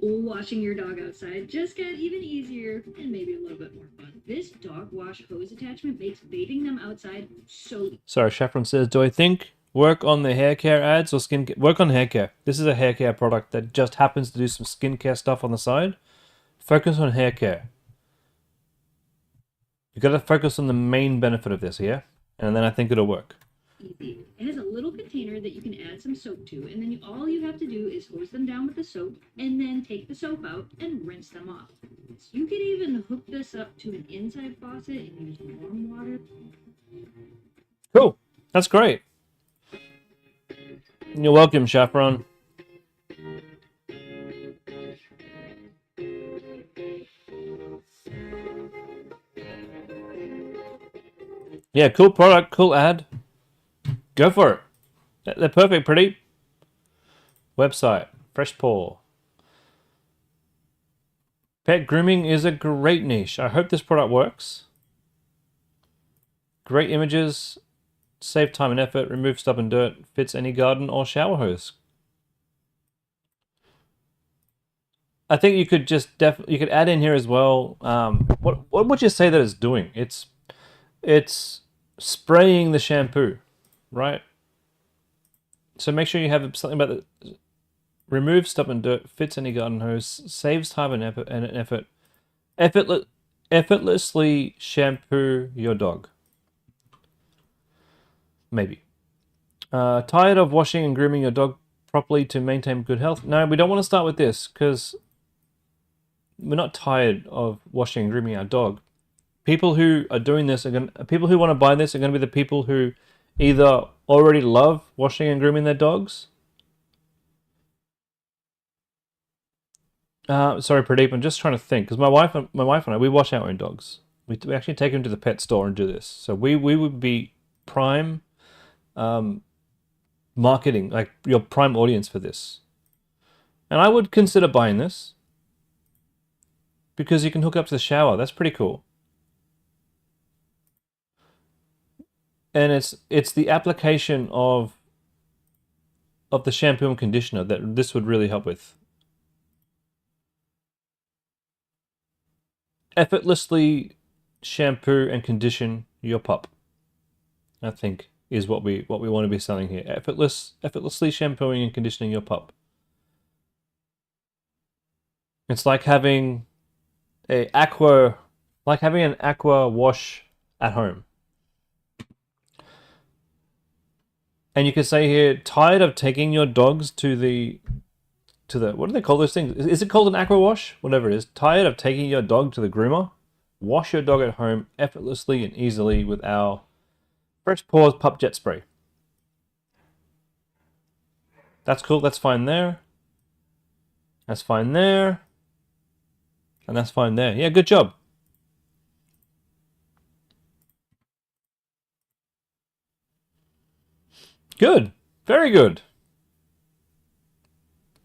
S5: Washing your dog outside just got even easier and maybe a little bit more fun. This dog wash hose attachment makes bathing them outside so easy.
S1: Sorry, Saffron says, do I think work on the hair care ads or skin care? Work on hair care. This is a hair care product that just happens to do some skincare stuff on the side. Focus on hair care. You got to focus on the main benefit of this, yeah? And then I think it'll work.
S5: Easy. It has a little container that you can add some soap to, and then all you have to do is hose them down with the soap, and then take the soap out and rinse them off. You could even hook this up to an inside faucet and use warm water.
S1: Cool. That's great. You're welcome, Saffron. Yeah, cool product, cool ad. Go for it. They're perfect, pretty. Website, Fresh Paw. Pet grooming is a great niche. I hope this product works. Great images, save time and effort, remove stubborn dirt, fits any garden or shower hose. I think you could just you could add in here as well. What would you say that it's doing? It's spraying the shampoo, right? So make sure you have something about the remove stubborn dirt, fits any garden hose, saves time and effort, effortlessly shampoo your dog. Maybe. Tired of washing and grooming your dog properly to maintain good health? No, we don't want to start with this because we're not tired of washing and grooming our dog. People who are doing this people who want to buy this are going to be the people who either already love washing and grooming their dogs. Sorry, Pradeep, I'm just trying to think because my wife and I, we wash our own dogs. We actually take them to the pet store and do this. So we would be prime marketing, like your prime audience for this. And I would consider buying this because you can hook up to the shower. That's pretty cool. And it's the application of the shampoo and conditioner that this would really help with. Effortlessly shampoo and condition your pup, I think, is what we want to be selling here. Effortlessly shampooing and conditioning your pup. It's like having an aqua wash at home. And you can say here, tired of taking your dogs to the what do they call those things? Is it called an aqua wash? Whatever it is. Tired of taking your dog to the groomer? Wash your dog at home effortlessly and easily with our Fresh Paws Pup Jet Spray. That's cool. That's fine there. That's fine there. And that's fine there. Yeah, good job. Good. Very good.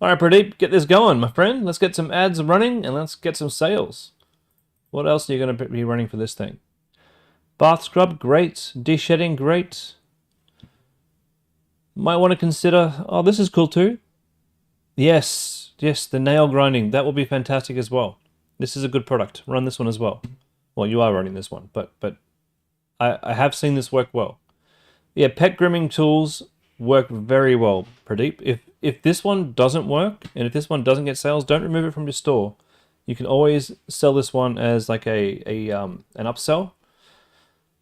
S1: All right, Pradeep, get this going, my friend. Let's get some ads running and let's get some sales. What else are you going to be running for this thing? Bath scrub, great. De-shedding, great. Might want to consider... Oh, this is cool too. Yes, the nail grinding. That will be fantastic as well. This is a good product. Run this one as well. Well, you are running this one, but I have seen this work well. Yeah, pet grooming tools work very well, Pradeep. If this one doesn't work, and if this one doesn't get sales, don't remove it from your store. You can always sell this one as like an upsell.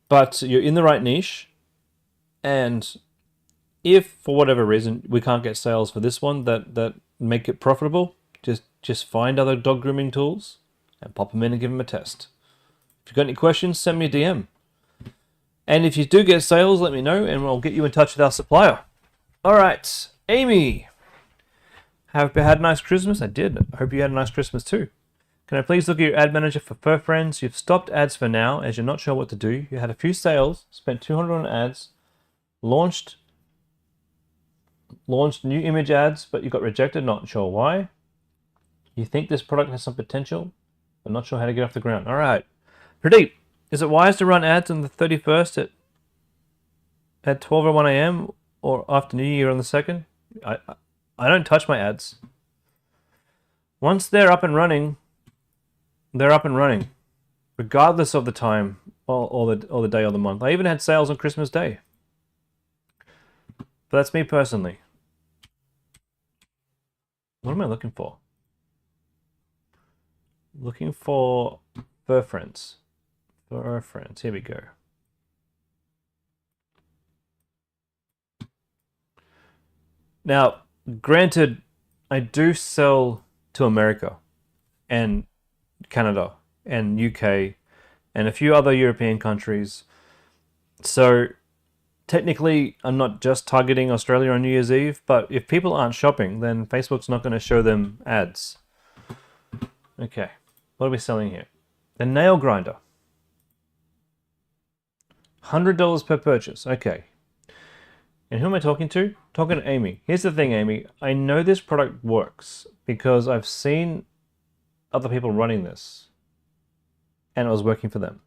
S1: But you're in the right niche, and if for whatever reason we can't get sales for this one that make it profitable, just find other dog grooming tools and pop them in and give them a test. If you've got any questions, send me a DM. And if you do get sales, let me know and we'll get you in touch with our supplier. All right, Amy. Have you had a nice Christmas? I did. I hope you had a nice Christmas too. Can I please look at your ad manager for fur friends? You've stopped ads for now as you're not sure what to do. You had a few sales, spent $200 on ads, launched new image ads, but you got rejected, not sure why. You think this product has some potential, but not sure how to get off the ground. All right. Pradeep, is it wise to run ads on the 31st at 12:01 a.m. or after New Year on the 2nd? I don't touch my ads. Once they're up and running, they're up and running, regardless of the time or the day or the month. I even had sales on Christmas Day. But that's me personally. What am I looking for? Looking for fur friends. Fur friends. Here we go. Now, granted, I do sell to America and Canada and UK and a few other European countries. So technically, I'm not just targeting Australia on New Year's Eve, but if people aren't shopping, then Facebook's not going to show them ads. Okay, what are we selling here? The nail grinder. $100 per purchase. Okay. And who am I talking to? Talking to Amy. Here's the thing, Amy. I know this product works because I've seen other people running this and it was working for them.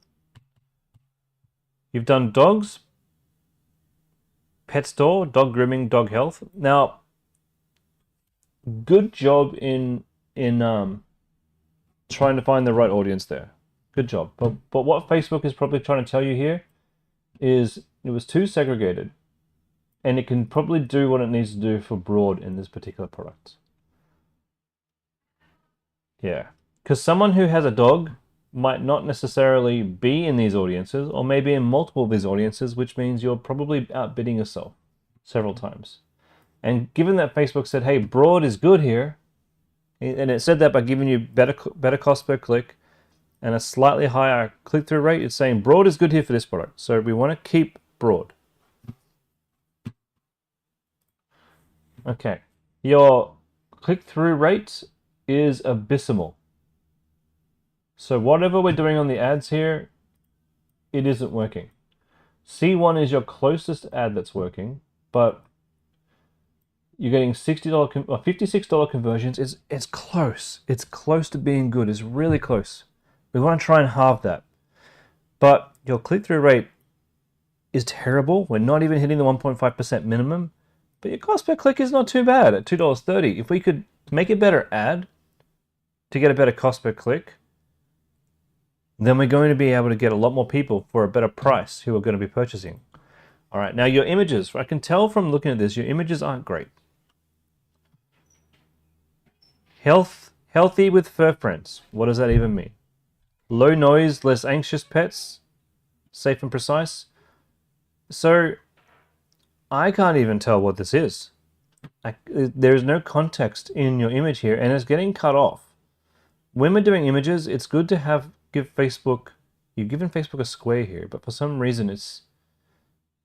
S1: You've done dogs, pet store, dog grooming, dog health. Now, good job in trying to find the right audience there. Good job. But what Facebook is probably trying to tell you here is it was too segregated. And it can probably do what it needs to do for broad in this particular product. Yeah. Because someone who has a dog might not necessarily be in these audiences, or maybe in multiple of these audiences, which means you're probably outbidding yourself several times. And given that Facebook said, hey, broad is good here, and it said that by giving you better cost per click and a slightly higher click-through rate, it's saying broad is good here for this product. So we want to keep broad. Okay, your click-through rate is abysmal. So whatever we're doing on the ads here, it isn't working. C1 is your closest ad that's working, but you're getting $60 or $56 conversions. It's close. It's close to being good. It's really close. We want to try and halve that. But your click-through rate is terrible. We're not even hitting the 1.5% minimum. But your cost per click is not too bad at $2.30. If we could make a better ad to get a better cost per click, then we're going to be able to get a lot more people for a better price who are going to be purchasing. All right, now your images. I can tell from looking at this, your images aren't great. Healthy with fur friends. What does that even mean? Low noise, less anxious pets. Safe and precise. So I can't even tell what this is. There's no context in your image here, and it's getting cut off. When we're doing images, it's good to give Facebook, you've given Facebook a square here, but for some reason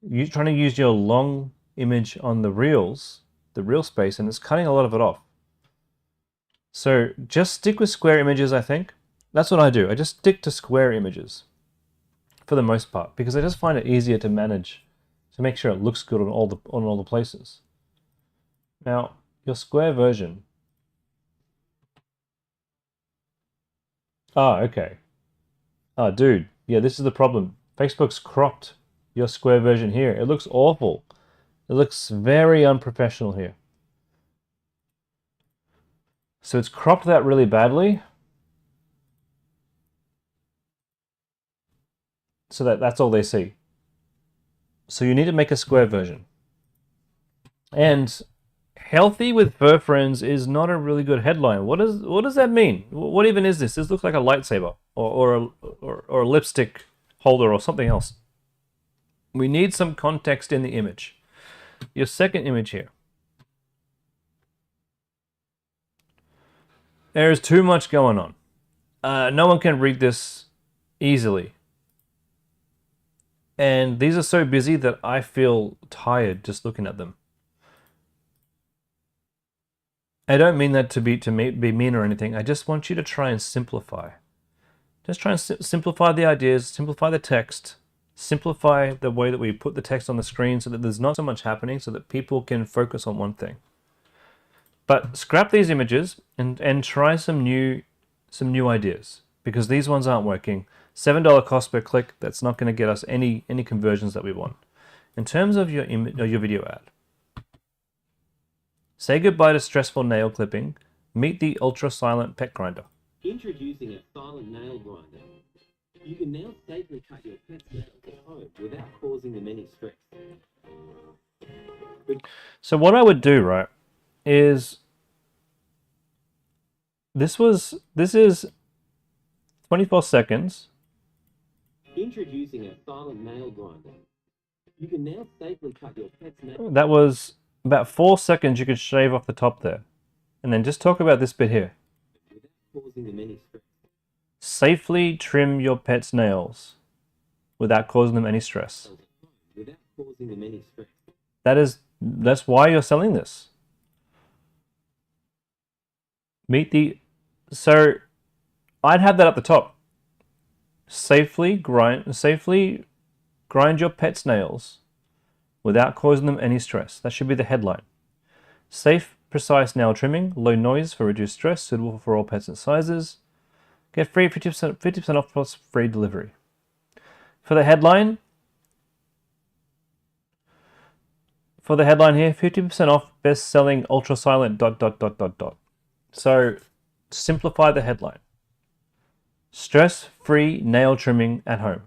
S1: you're trying to use your long image on the reels, the reel space, and it's cutting a lot of it off. So just stick with square images, I think. That's what I do. I just stick to square images for the most part, because I just find it easier to manage to make sure it looks good on all the places. Now, your square version. Ah, okay. Ah, dude. Yeah, this is the problem. Facebook's cropped your square version here. It looks awful. It looks very unprofessional here. So it's cropped that really badly. So that's all they see. So you need to make a square version. And healthy with fur friends is not a really good headline. What does that mean? What even is this? This looks like a lightsaber or a lipstick holder or something else. We need some context in the image. Your second image here. There is too much going on. No one can read this easily. And these are so busy that I feel tired just looking at them. I don't mean that to be mean or anything. I just want you to try and simplify. Just try and simplify the ideas, simplify the text, simplify the way that we put the text on the screen so that there's not so much happening, so that people can focus on one thing. But scrap these images and try some new ideas, because these ones aren't working. $7 cost per click, that's not going to get us any conversions that we want. In terms of your video ad, say goodbye to stressful nail clipping, meet the ultra silent pet grinder.
S6: Introducing a silent nail grinder. You can now safely cut your pet's nails at home without causing them any stress.
S1: So what I would do, right, is this is 24 seconds.
S6: Introducing a silent nail grinder. You can now safely cut your pet's nails.
S1: That was about 4 seconds you could shave off the top there. And then just talk about this bit here.
S6: Without causing them any stress.
S1: Safely trim your pet's nails without causing them any stress.
S6: Without causing them any stress.
S1: That's why you're selling this. So I'd have that at the top. Safely grind your pet's nails without causing them any stress. That should be the headline. Safe, precise nail trimming, low noise for reduced stress, suitable for all pets and sizes. Get free 50% off plus free delivery. For the headline here, 50% off best-selling ultra silent ... So simplify the headline. Stress-free nail trimming at home.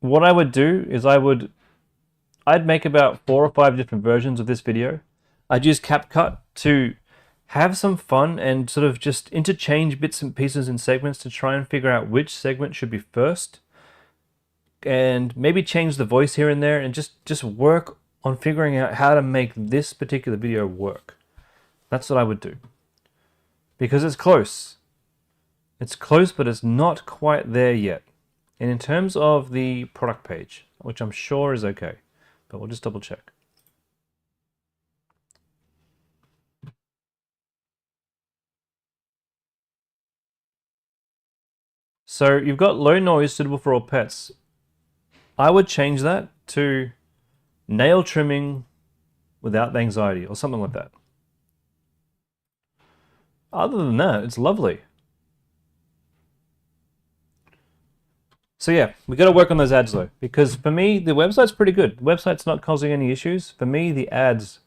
S1: What I would do is I'd make about 4 or 5 different versions of this video. I'd use CapCut to have some fun and sort of just interchange bits and pieces and segments to try and figure out which segment should be first, and maybe change the voice here and there, and just work on figuring out how to make this particular video work. That's what I would do. Because it's close. It's close, but it's not quite there yet. And in terms of the product page, which I'm sure is okay, but we'll just double check. So you've got low noise, suitable for all pets. I would change that to nail trimming without anxiety or something like that. Other than that, it's lovely. So yeah, we got to work on those ads though, because for me, the website's pretty good. The website's not causing any issues. For me, the ads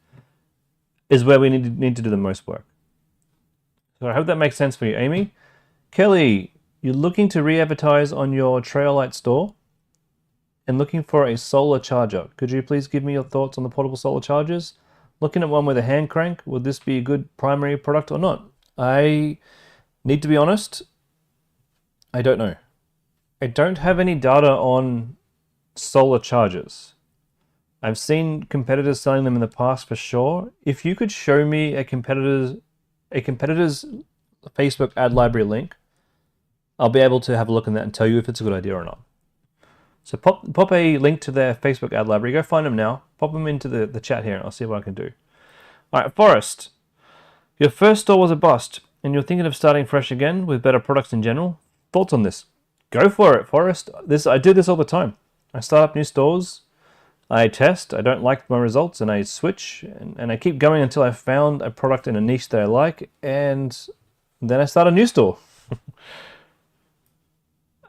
S1: is where we need to do the most work. So I hope that makes sense for you, Amy. Kelly, you're looking to re-advertise on your Traillight store and looking for a solar charger. Could you please give me your thoughts on the portable solar chargers? Looking at one with a hand crank, would this be a good primary product or not? I need to be honest, I don't know. I don't have any data on solar chargers. I've seen competitors selling them in the past for sure. If you could show me a competitor's Facebook ad library link, I'll be able to have a look at that and tell you if it's a good idea or not. So pop a link to their Facebook ad library. Go find them now. Pop them into the chat here and I'll see what I can do. All right, Forrest. Your first store was a bust and you're thinking of starting fresh again with better products in general. thoughts on this? Go for it, Forrest. I do this all the time. I start up new stores, I test, I don't like my results, and I switch, and I keep going until I've found a product in a niche that I like, and then I start a new store.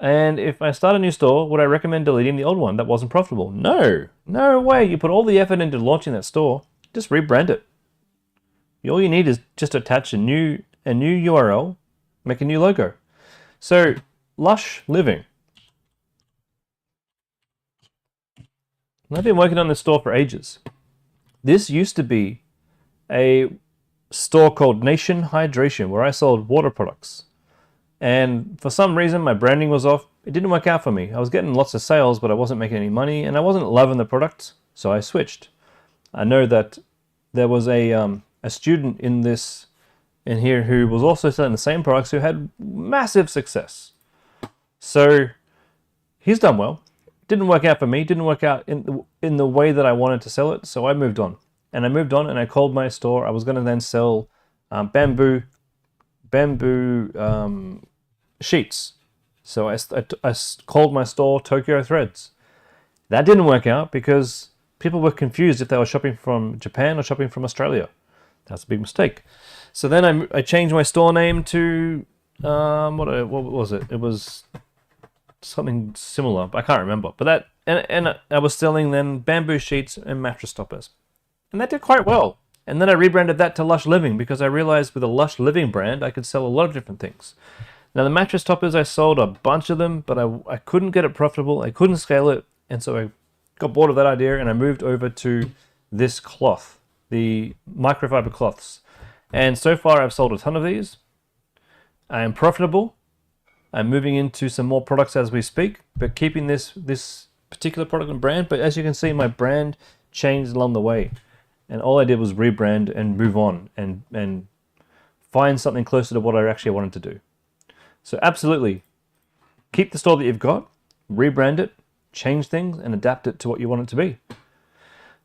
S1: And if I start a new store, would I recommend deleting the old one that wasn't profitable? No. No way. You put all the effort into launching that store, just rebrand it. All you need is just attach a new URL, make a new logo. So, Lush Living. I've been working on this store for ages. This used to be a store called Nation Hydration, where I sold water products. And for some reason, my branding was off. It didn't work out for me. I was getting lots of sales, but I wasn't making any money, and I wasn't loving the product, so I switched. I know that there was a student in here who was also selling the same products who had massive success. So he's done well. Didn't work out for me. Didn't work out in the way that I wanted to sell it, so I moved on. And I moved on, and I called my store. I was going to then sell bamboo sheets. So I called my store Tokyo Threads. That didn't work out because people were confused if they were shopping from Japan or shopping from Australia. That's a big mistake. So then I changed my store name to what was it? It was something similar, but I can't remember. But and I was selling then bamboo sheets and mattress toppers, and that did quite well. And then I rebranded that to Lush Living because I realized with a Lush Living brand, I could sell a lot of different things. Now, the mattress toppers, I sold a bunch of them, but I couldn't get it profitable. I couldn't scale it. And so I got bored of that idea and I moved over to this cloth, the microfiber cloths. And so far, I've sold a ton of these. I am profitable. I'm moving into some more products as we speak, but keeping this particular product and brand. But as you can see, my brand changed along the way. And all I did was rebrand and move on and find something closer to what I actually wanted to do. So absolutely, keep the store that you've got, rebrand it, change things, and adapt it to what you want it to be.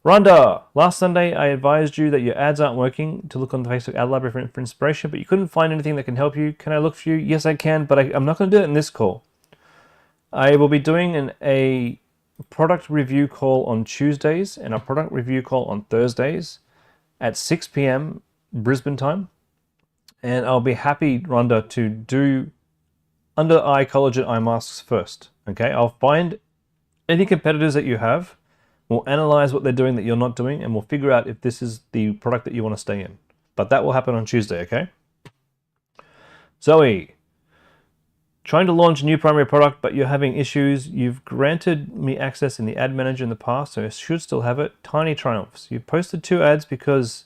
S1: Rhonda, last Sunday I advised you that your ads aren't working to look on the Facebook ad library for inspiration, but you couldn't find anything that can help you. Can I look for you? Yes, I can, but I'm not going to do it in this call. I will be doing a product review call on Tuesdays and a product review call on Thursdays at 6 p.m. Brisbane time. And I'll be happy, Rhonda, to do under eye collagen eye masks first. Okay, I'll find any competitors that you have. We'll analyze what they're doing that you're not doing, and we'll figure out if this is the product that you want to stay in. But that will happen on Tuesday, okay? Zoe, trying to launch a new primary product, but you're having issues. You've granted me access in the ad manager in the past, so I should still have it. Tiny triumphs. You posted 2 ads because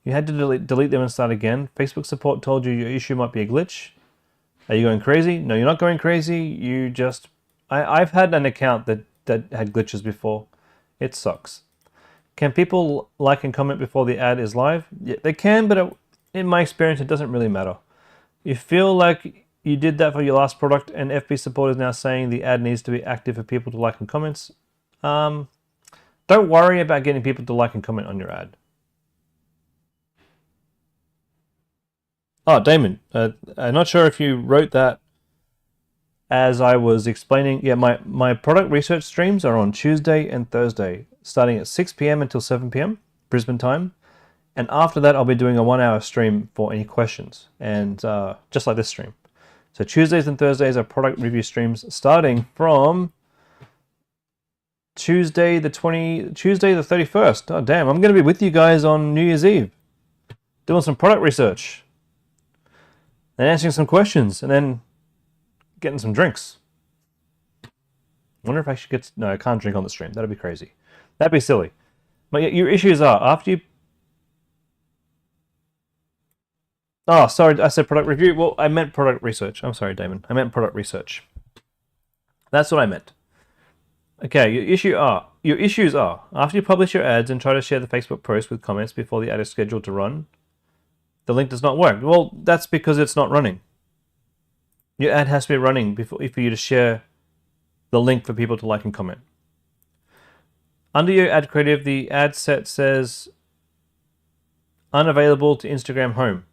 S1: you had to delete them and start again. Facebook support told you your issue might be a glitch. Are you going crazy? No, you're not going crazy. You just... I've had an account that had glitches before. It sucks. Can people like and comment before the ad is live? Yeah, they can, but in my experience, it doesn't really matter. You feel like you did that for your last product and FB support is now saying the ad needs to be active for people to like and comments. Don't worry about getting people to like and comment on your ad. Oh, Damon, I'm not sure if you wrote that as I was explaining. Yeah, my product research streams are on Tuesday and Thursday, starting at 6 p.m. until 7 p.m. Brisbane time. And after that, I'll be doing a 1-hour stream for any questions, and just like this stream. So Tuesdays and Thursdays are product review streams starting from Tuesday the 31st. Oh, damn, I'm going to be with you guys on New Year's Eve, doing some product research and answering some questions, and then getting some drinks. I wonder if I should get... No, I can't drink on the stream. That'd be crazy. That'd be silly. But your issues are, after you... Oh, sorry, I said product review. Well, I meant product research. I'm sorry, Damon. I meant product research. That's what I meant. Okay, your issues are, after you publish your ads and try to share the Facebook post with comments before the ad is scheduled to run, the link does not work. Well, that's because it's not running. Your ad has to be running for you to share the link for people to like and comment. Under your ad creative, the ad set says unavailable to Instagram home.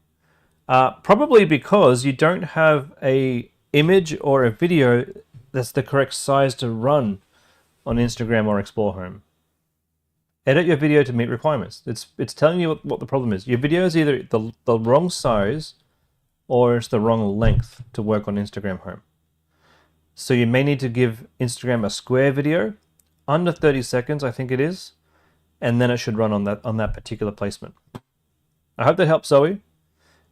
S1: Probably because you don't have a image or a video that's the correct size to run on Instagram or Explore Home. Edit your video to meet requirements. It's telling you what the problem is. Your video is either the wrong size or it's the wrong length to work on Instagram Home. So you may need to give Instagram a square video, under 30 seconds, I think it is, and then it should run on that particular placement. I hope that helps, Zoe.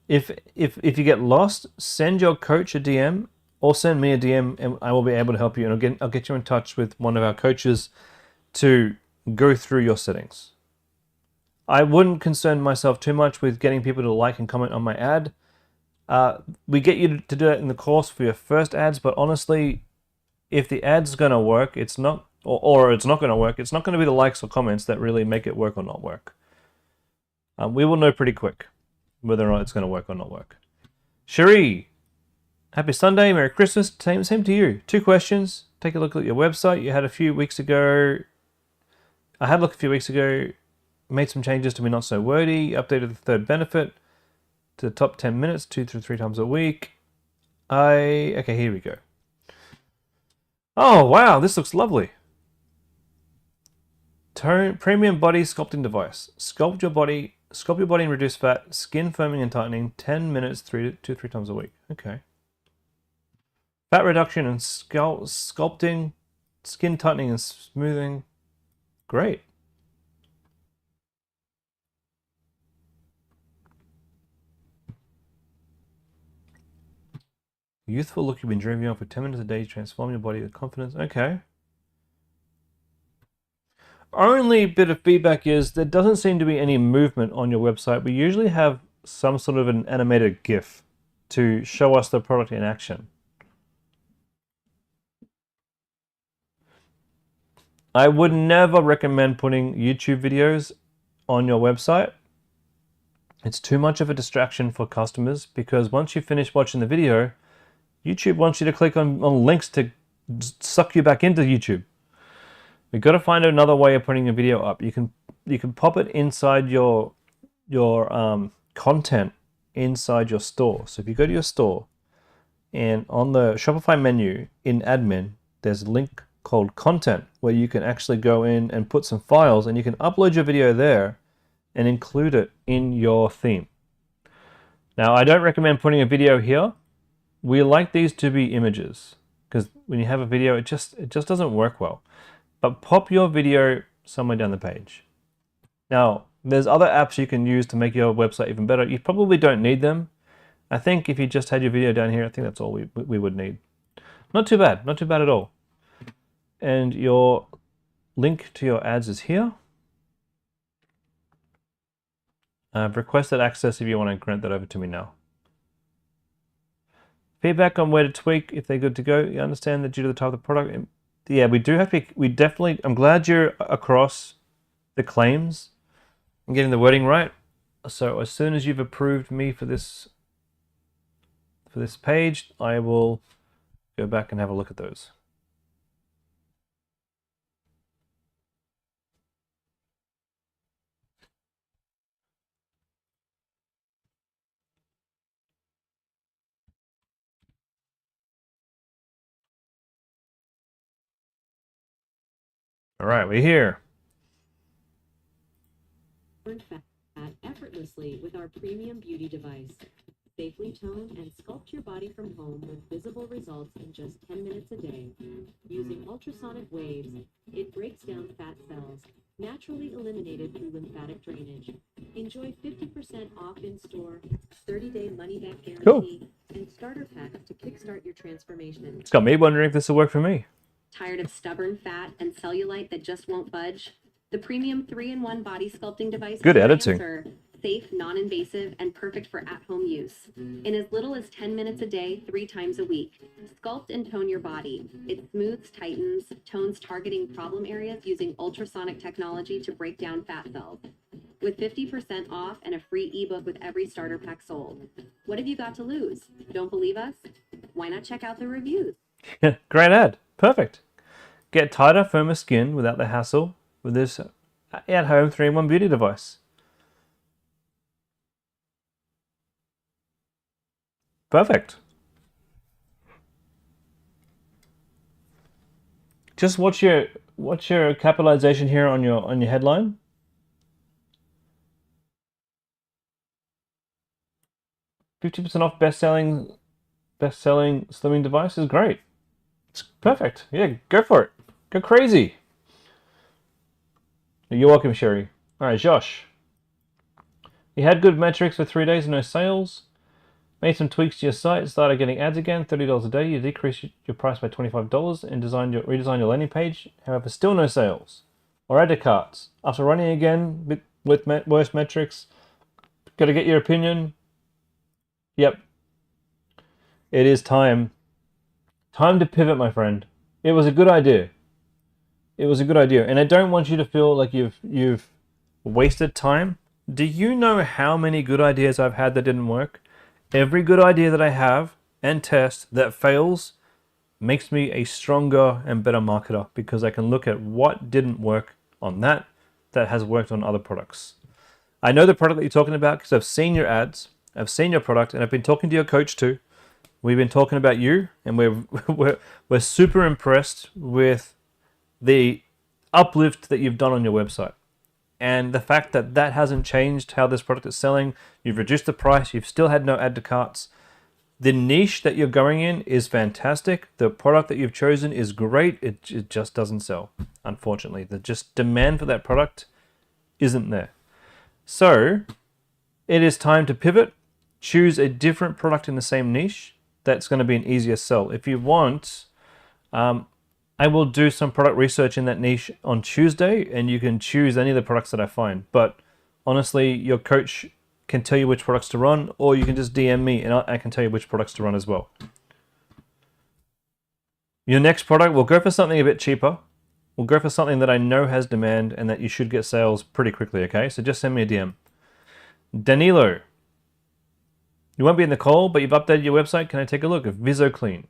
S1: If you get lost, send your coach a DM or send me a DM, and I will be able to help you. And I'll get you in touch with one of our coaches to go through your settings. I wouldn't concern myself too much with getting people to like and comment on my ad. We get you to do it in the course for your first ads, but honestly, if the ad's going to work, it's not, or it's not going to work, it's not going to be the likes or comments that really make it work or not work. We will know pretty quick whether or not it's going to work or not work. Cherie, happy Sunday, Merry Christmas, same to you. 2 questions. Take a look at your website. You had a few weeks ago. I had a look a few weeks ago, made some changes to be not so wordy, updated the 3rd benefit to the top 10 minutes, 2 to 3 times a week. Okay, here we go. Oh, wow, this looks lovely. Premium body sculpting device. Sculpt your body and reduce fat, skin firming and tightening, 10 minutes, 2 to 3 times a week. Okay. Fat reduction and sculpting, skin tightening and smoothing. Great. Youthful look you've been dreaming of for 10 minutes a day, transform your body with confidence. Okay. Only bit of feedback is there doesn't seem to be any movement on your website. We usually have some sort of an animated GIF to show us the product in action. I would never recommend putting YouTube videos on your website. It's too much of a distraction for customers because once you finish watching the video, YouTube wants you to click on links to suck you back into YouTube. We've got to find another way of putting a video up. You can pop it inside your content inside your store. So if you go to your store and on the Shopify menu in admin, there's a link called content where you can actually go in and put some files and you can upload your video there and include it in your theme. Now, I don't recommend putting a video here. We like these to be images because when you have a video, it just doesn't work well. But pop your video somewhere down the page. Now, there's other apps you can use to make your website even better. You probably don't need them. I think if you just had your video down here, I think that's all we would need. Not too bad at all. And your link to your ads is here. I've requested access if you want to grant that over to me now. Feedback on where to tweak if they're good to go. You understand that due to the type of the product. Yeah, we do have to, I'm glad you're across the claims and getting the wording right. So as soon as you've approved me for this page, I will go back and have a look at those. All right, we're here.
S7: Burn fat effortlessly with our premium beauty device. Safely tone and sculpt your body from home with visible results in just 10 minutes a day. Using ultrasonic waves, it breaks down fat cells, naturally eliminated through lymphatic drainage. Enjoy 50% off in store, 30-day money-back guarantee, and starter packs to kickstart your transformation.
S1: It's got me wondering if this will work for me.
S7: Tired of stubborn fat and cellulite that just won't budge? The premium 3-in-1 body sculpting device
S1: Good
S7: is your
S1: editing.
S7: answer. Safe, non-invasive, and perfect for at-home use. In as little as 10 minutes a day, 3 times a week. Sculpt and tone your body. It smooths, tightens, tones targeting problem areas using ultrasonic technology to break down fat cells. With 50% off and a free ebook with every starter pack sold. What have you got to lose? Don't believe us? Why not check out the reviews?
S1: Great ad. Perfect. Get tighter, firmer skin without the hassle with this at-home 3-in-1 beauty device. Perfect. Just what's your capitalization here on your headline? $50% off best-selling slimming device is great. It's perfect. Yeah, go for it. Go crazy. You're welcome, Sherry. All right, Josh. You had good metrics for 3 days and no sales. Made some tweaks to your site, started getting ads again, $30 a day. You decreased your price by $25 and redesigned your landing page. However, still no sales or add to carts. After running again with worse metrics, got to get your opinion. Yep, it is time. Time to pivot, my friend. It was a good idea. It was a good idea, and I don't want you to feel like you've wasted time. Do you know how many good ideas I've had that didn't work? Every good idea that I have and test that fails makes me a stronger and better marketer because I can look at what didn't work on that has worked on other products. I know the product that you're talking about because I've seen your ads, I've seen your product, and I've been talking to your coach too. We've been talking about you, and we're super impressed with the uplift that you've done on your website. And the fact that that hasn't changed how this product is selling, you've reduced the price, you've still had no add to carts. The niche that you're going in is fantastic. The product that you've chosen is great. It just doesn't sell, unfortunately. The just demand for that product isn't there. So it is time to pivot, choose a different product in the same niche that's going to be an easier sell. If you want, I will do some product research in that niche on Tuesday, and you can choose any of the products that I find. But honestly, your coach can tell you which products to run, or you can just DM me and I can tell you which products to run as well. Your next product, we'll go for something a bit cheaper. We'll go for something that I know has demand and that you should get sales pretty quickly, okay? So just send me a DM. Danilo, you won't be in the call, but you've updated your website. Can I take a look at VisoClean?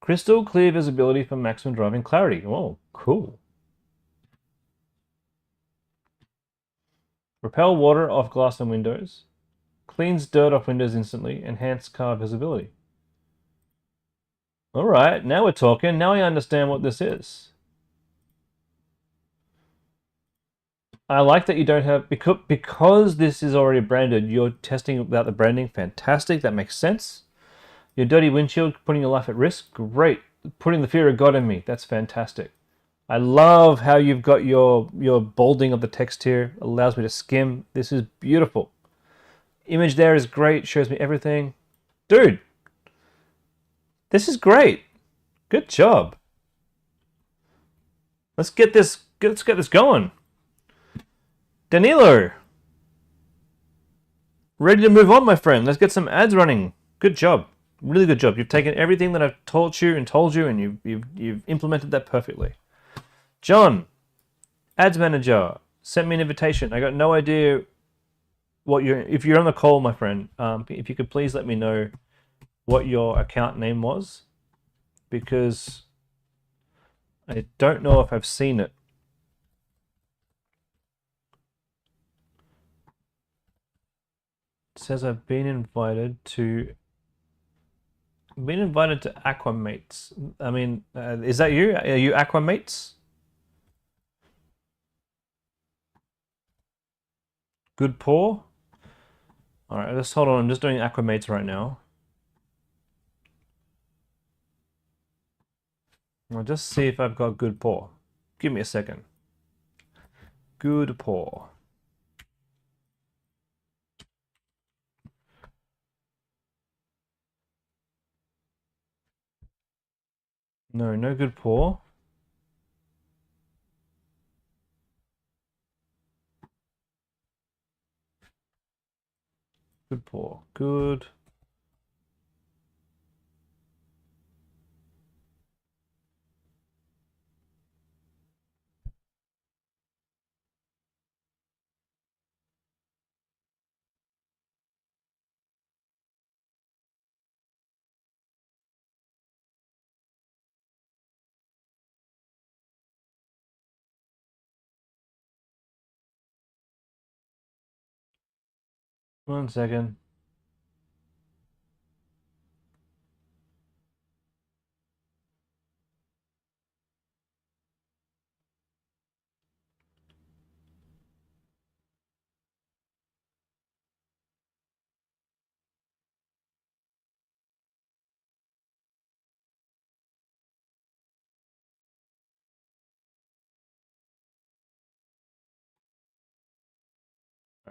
S1: Crystal clear visibility for maximum driving clarity. Oh, cool. Repel water off glass and windows. Cleans dirt off windows instantly. Enhance car visibility. All right, now we're talking. Now I understand what this is. I like that you don't have, because this is already branded, you're testing about the branding. Fantastic, that makes sense. Your dirty windshield, putting your life at risk. Great. Putting the fear of God in me. That's fantastic. I love how you've got your bolding of the text here. Allows me to skim. This is beautiful. Image there is great. Shows me everything. Dude, this is great. Good job. Let's get this going. Danilo, ready to move on, my friend. Let's get some ads running. Good job. Really good job. You've taken everything that I've taught you and told you, and you've implemented that perfectly. John, ads manager, sent me an invitation. I got no idea if you're on the call, my friend, if you could please let me know what your account name was, because I don't know if I've seen it. It says I've been invited to Aquamates. I mean, is that you? Are you Aquamates? Good pour. All right, let's hold on. I'm just doing Aquamates right now. I'll just see if I've got good pour. Give me a second. Good pour. No, no good pour. Good pour. Good. One second.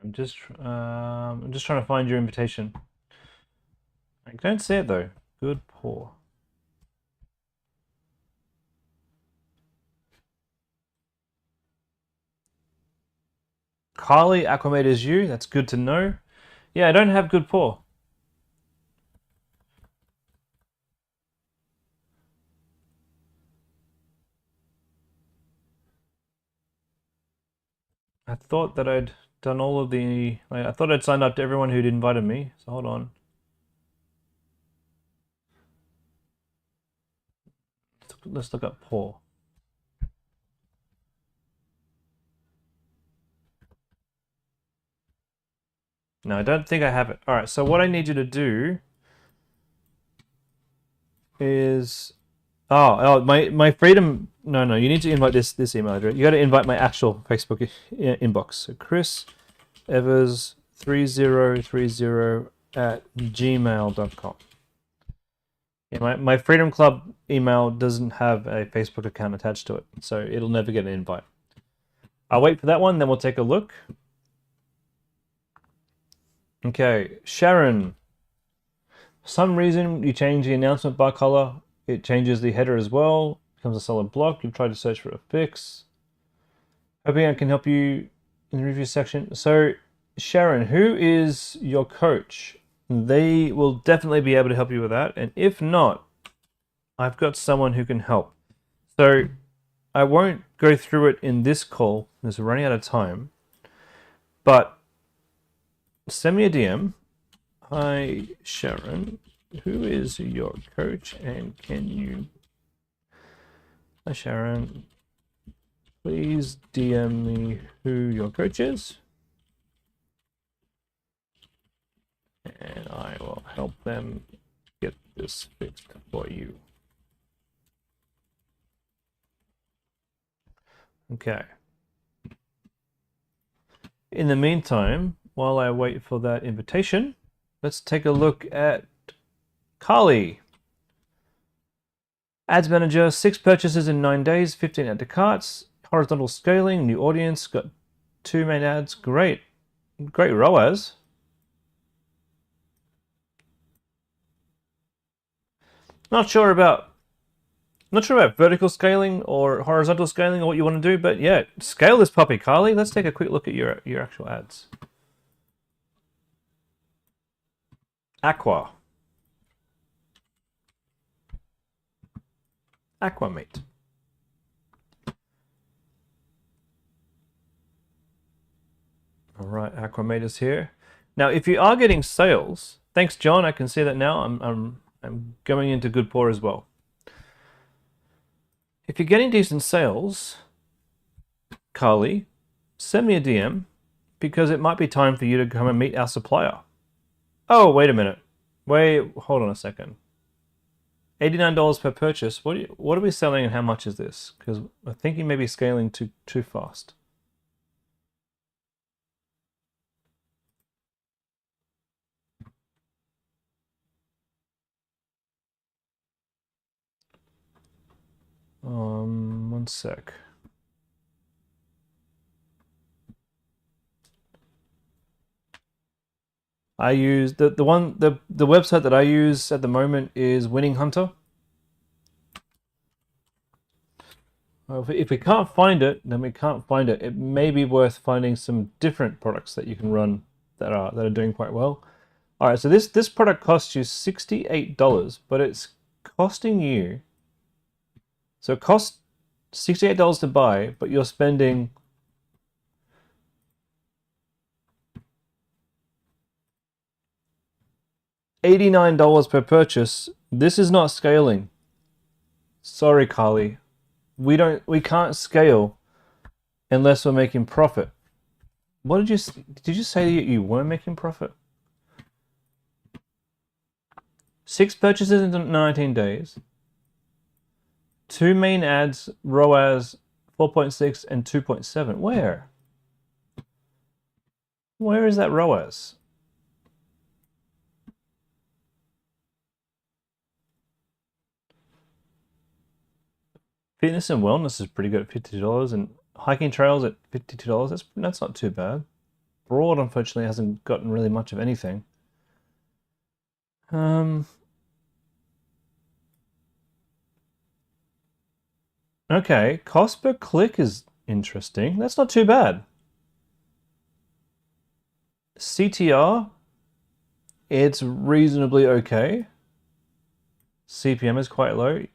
S1: I'm just trying to find your invitation. I don't see it though. Good pour. Carly, acclimate is you. That's good to know. Yeah, I don't have good pour. I thought that I'd done all of the... I thought I'd signed up to everyone who'd invited me. So hold on. Let's look up pour. No, I don't think I have it. All right, so what I need you to do is... Oh, my freedom... No, you need to invite this email address. You got to invite my actual Facebook inbox. So Chris Evers 3030 at gmail.com. Yeah, my Freedom Club email doesn't have a Facebook account attached to it, so it'll never get an invite. I'll wait for that one, then we'll take a look. Okay, Sharon. For some reason, you change the announcement bar color. It changes the header as well. Becomes a solid block. You've tried to search for a fix. Hoping I can help you in the review section. So, Sharon, who is your coach? They will definitely be able to help you with that. And if not, I've got someone who can help. So, I won't go through it in this call because we're running out of time. But send me a DM. Hi, Sharon. Who is your coach? And can you... Hi, Sharon. Please DM me who your coach is. And I will help them get this fixed for you. Okay. In the meantime, while I wait for that invitation, let's take a look at Carly. Ads Manager, 6 purchases in 9 days, 15 add to carts, horizontal scaling, new audience, got 2 main ads. Great. Great ROAS. Not sure about vertical scaling or horizontal scaling or what you want to do, but yeah, scale this puppy, Carly. Let's take a quick look at your actual ads. Aqua. Aquamate. All right, Aquamate is here. Now, if you are getting sales, thanks, John. I can see that now. I'm going into good pour as well. If you're getting decent sales, Carly, send me a DM because it might be time for you to come and meet our supplier. Oh, wait a minute. Wait, hold on a second. $89 per purchase. What are we selling and how much is this? Because I think you may be scaling too fast. One sec. I use the website that I use at the moment is Winning Hunter. If we can't find it, then we can't find it. It may be worth finding some different products that you can run that are doing quite well. All right, so this product costs you $68, but it's costing you. So it costs $68 to buy, but you're spending $89 per purchase. This is not scaling. Sorry, Carly. We can't scale unless we're making profit. What did you say that you weren't making profit? 6 purchases in 19 days. 2 main ads, ROAS 4.6 and 2.7. Where? Where is that ROAS? Fitness and wellness is pretty good at $50, and hiking trails at $52. That's not too bad. Broad, unfortunately, hasn't gotten really much of anything. Okay, cost per click is interesting. That's not too bad. CTR, it's reasonably okay. CPM is quite low.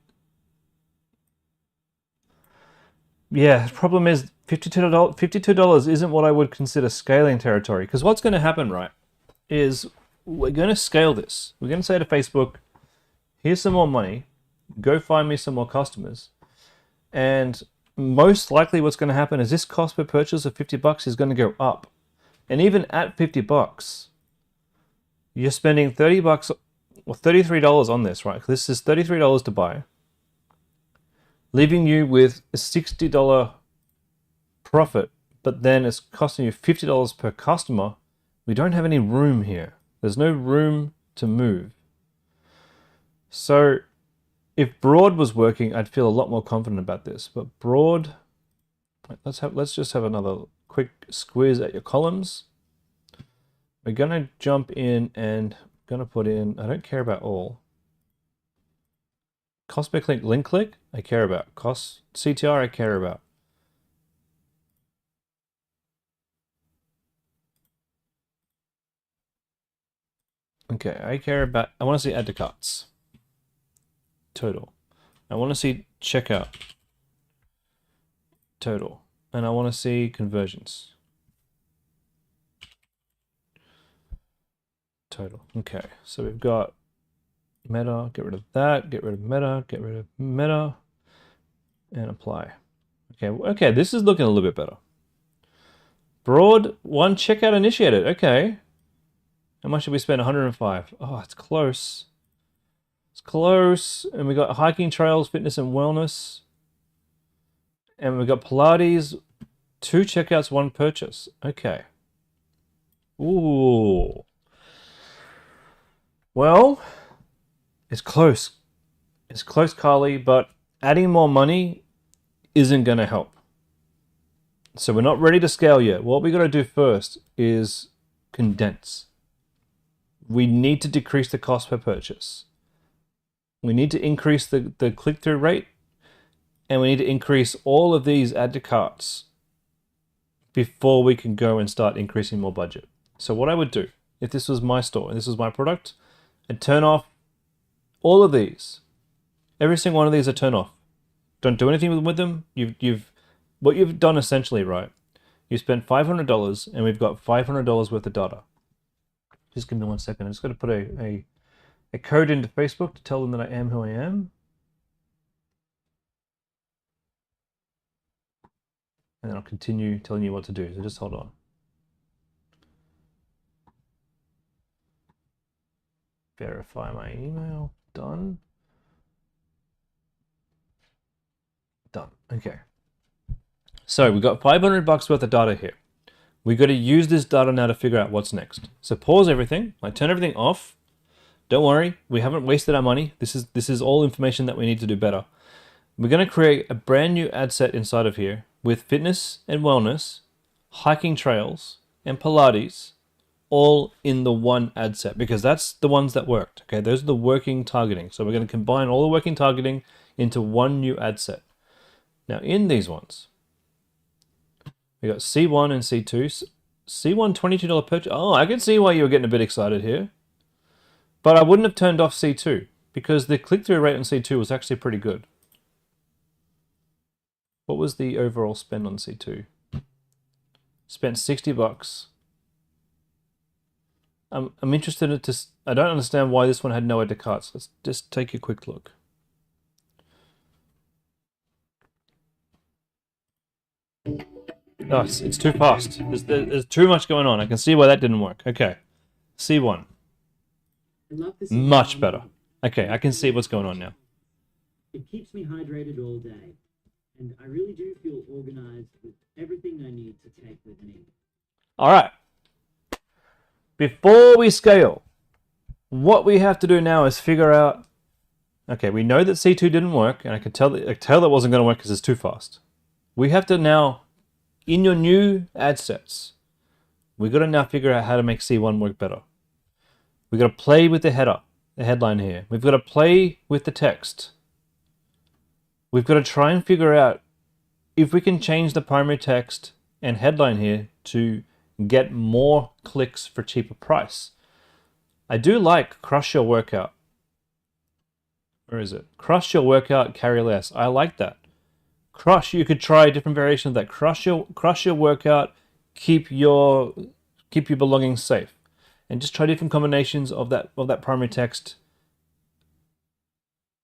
S1: Yeah, the problem is $52 isn't what I would consider scaling territory. Because what's going to happen, right, is we're going to scale this. We're going to say to Facebook, here's some more money. Go find me some more customers. And most likely what's going to happen is this cost per purchase of $50 is going to go up. And even at $50, you're spending $30 or $33 on this, right? This is $33 to buy, leaving you with a $60 profit, but then it's costing you $50 per customer. We don't have any room here. There's no room to move. So if broad was working, I'd feel a lot more confident about this. But broad, let's just have another quick squeeze at your columns. We're gonna jump in and gonna put in, I don't care about all. Cost per click, link click, I care about. Cost CTR, I care about. Okay, I care about, I want to see add to carts. Total. I want to see checkout. Total. And I want to see conversions. Total. Okay, so we've got meta, get rid of that, get rid of meta, get rid of meta, and apply. Okay, this is looking a little bit better. Broad, one checkout initiated. Okay. How much did we spend? 105. Oh, it's close. It's close. And we got hiking trails, fitness and wellness. And we got Pilates, 2 checkouts, 1 purchase. Okay. Ooh. Well, it's close. It's close, Carly, but adding more money isn't going to help. So we're not ready to scale yet. What we got to do first is condense. We need to decrease the cost per purchase. We need to increase the click-through rate, and we need to increase all of these add to carts before we can go and start increasing more budget. So what I would do, if this was my store and this was my product, I'd turn off all of these. Every single one of these I turn off. Don't do anything with them. What you've done essentially, right? You spent $500 and we've got $500 worth of data. Just give me 1 second. I'm just going to put a code into Facebook to tell them that I am who I am. And then I'll continue telling you what to do. So just hold on. Verify my email. Done. Done. Okay. So we've got $500 worth of data here. We've got to use this data now to figure out what's next. So pause everything. I turn everything off. Don't worry, we haven't wasted our money. This is all information that we need to do better. We're going to create a brand new ad set inside of here with fitness and wellness, hiking trails, and Pilates, all in the one ad set because that's the ones that worked. Okay, those are the working targeting. So we're going to combine all the working targeting into one new ad set. Now in these ones, we got C1 and C2. C1 $22 purchase. Oh, I can see why you were getting a bit excited here. But I wouldn't have turned off C2 because the click-through rate on C2 was actually pretty good. What was the overall spend on C2? Spent $60. I'm interested in I don't understand why this one had no add to carts. Let's just take a quick look. Oh, it's too fast. There's too much going on. I can see why that didn't work. Okay. C1. Much better. Okay, I can see what's going on now.
S8: It keeps me hydrated all day. And I really do feel organized with everything I need to take with me.
S1: All right. Before we scale, what we have to do now is figure out, okay, we know that C2 didn't work, and I could tell that wasn't going to work because it's too fast. We have to now, in your new ad sets, We've got to now figure out how to make C1 work better. We've got to play with the header, the headline here. We've got to play with the text. We've got to try and figure out if we can change the primary text and headline here to get more clicks for cheaper price. I do like crush your workout. Where is it? Crush your workout, carry less. I like that. Crush, you could try a different variation of that. Crush your workout, keep your belongings safe. And just try different combinations of that primary text.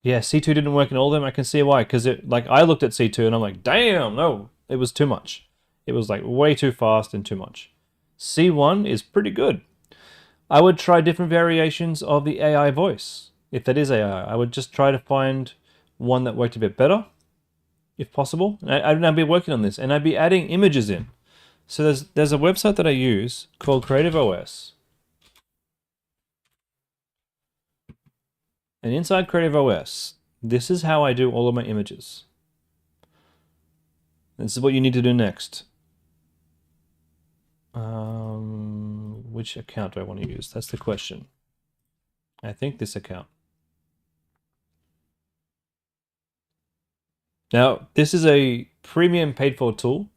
S1: Yeah, C2 didn't work in all of them. I can see why, because I looked at C2 and I'm like, damn, no, it was too much. It was like way too fast and too much. C1 is pretty good. I would try different variations of the AI voice. If that is AI, I would just try to find one that worked a bit better, if possible. I'd be working on this, and I'd be adding images in. So there's a website that I use called Creative OS. And inside Creative OS, this is how I do all of my images. This is what you need to do next. Which account do I want to use? That's the question. I think this account. Now, this is a premium paid for tool,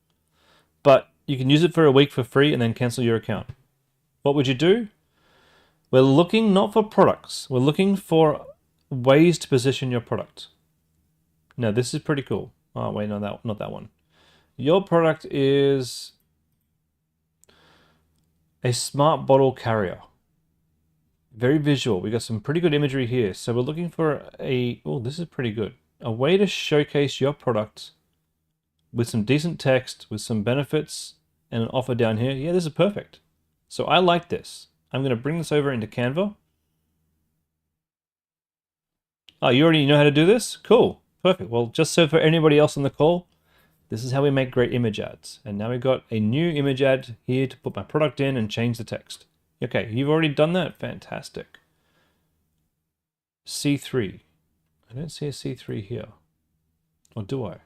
S1: but you can use it for a week for free and then cancel your account. What would you do? We're looking not for products. We're looking for ways to position your product. Now, this is pretty cool. Oh, wait, no, not that one. Your product is a smart bottle carrier. Very visual. We got some pretty good imagery here. So we're looking for this is pretty good. A way to showcase your product with some decent text, with some benefits, and an offer down here. Yeah, this is perfect. So I like this. I'm going to bring this over into Canva. Oh, you already know how to do this? Cool. Perfect. Well, just so for anybody else on the call, this is how we make great image ads. And now we've got a new image ad here to put my product in and change the text. Okay, you've already done that? Fantastic. C3. I don't see a C3 here. Or do I?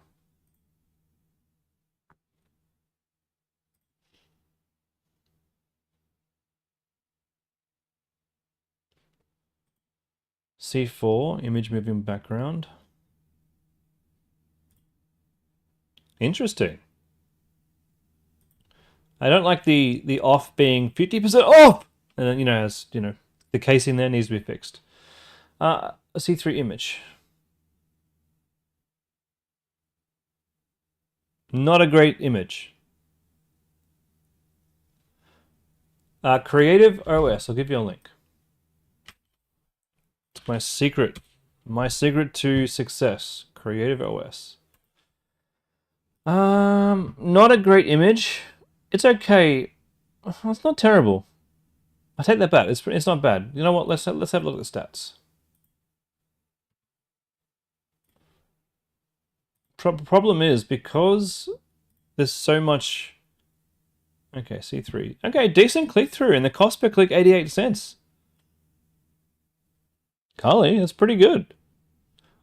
S1: C4, image moving background. Interesting. I don't like the off being 50% off. And then, as the casing there needs to be fixed. A C3 image. Not a great image. Creative OS. I'll give you a link. It's my secret. My secret to success. Creative OS. Not a great image. It's okay. It's not terrible. I take that back. It's not bad. You know what? Let's have a look at the stats. Problem is because there's so much. Okay, C3. Okay, decent click through, and the cost per click 88 cents. Carly, that's pretty good.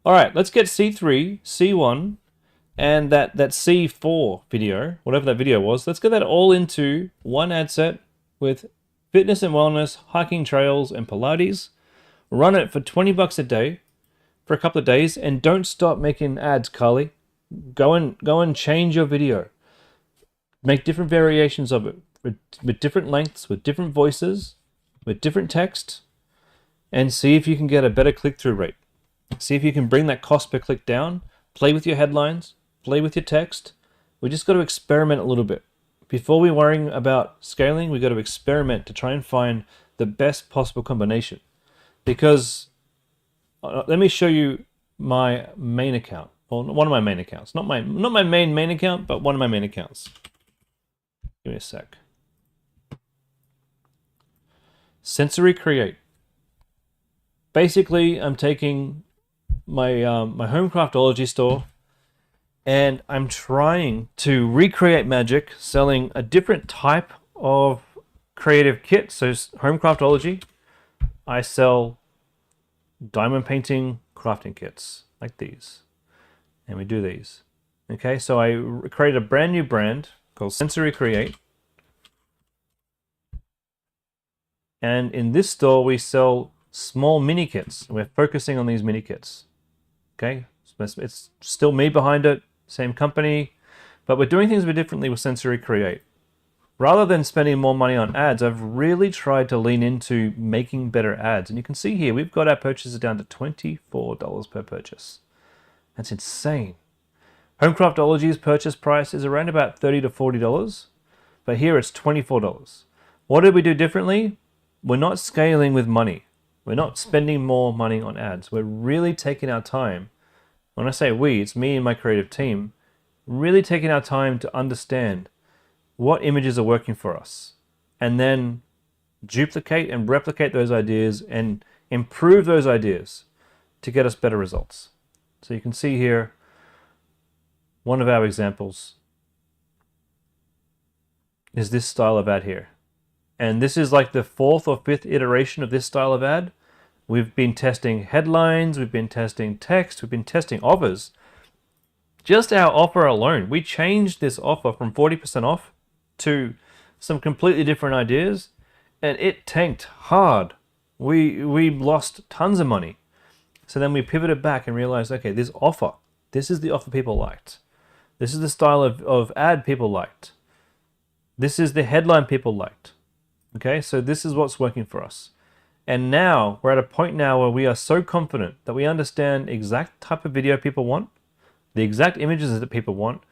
S1: All right, let's get C3, C1, and that C4 video, whatever that video was. Let's get that all into one ad set with fitness and wellness, hiking trails, and Pilates. Run it for $20 a day for a couple of days, and don't stop making ads, Carly. Go and change your video. Make different variations of it with different lengths, with different voices, with different text, and see if you can get a better click-through rate. See if you can bring that cost per click down. Play with your headlines. Play with your text. We just got to experiment a little bit. Before we worrying about scaling, we got to experiment to try and find the best possible combination. Because let me show you my main account. Well, one of my main accounts. Not my main account, but one of my main accounts. Give me a sec. Sensory Create. Basically, I'm taking my my home craftology store, and I'm trying to recreate magic, selling a different type of creative kit. So home craftology, I sell diamond painting crafting kits like these, and we do these. Okay, so I created a brand new brand called Sensory Create. And in this store, we sell small mini kits. We're focusing on these mini kits. Okay, it's still me behind it, same company, but we're doing things a bit differently with Sensory Create. Rather than spending more money on ads, I've really tried to lean into making better ads. And you can see here, we've got our purchases down to $24 per purchase. That's insane. Homecraftology's purchase price is around about $30 to $40, but here it's $24. What did we do differently? We're not scaling with money. We're not spending more money on ads. We're really taking our time. When I say we, it's me and my creative team, really taking our time to understand what images are working for us, and then duplicate and replicate those ideas and improve those ideas to get us better results. So you can see here one of our examples is this style of ad here. And this is like the 4th or 5th iteration of this style of ad. We've been testing headlines, we've been testing text, we've been testing offers. Just our offer alone, we changed this offer from 40% off to some completely different ideas, and it tanked hard. We lost tons of money. So then we pivoted back and realized, okay, this is the offer people liked. This is the style of ad people liked. This is the headline people liked. Okay, so this is what's working for us. And now we're at a point now where we are so confident that we understand exact type of video people want, the exact images that people want,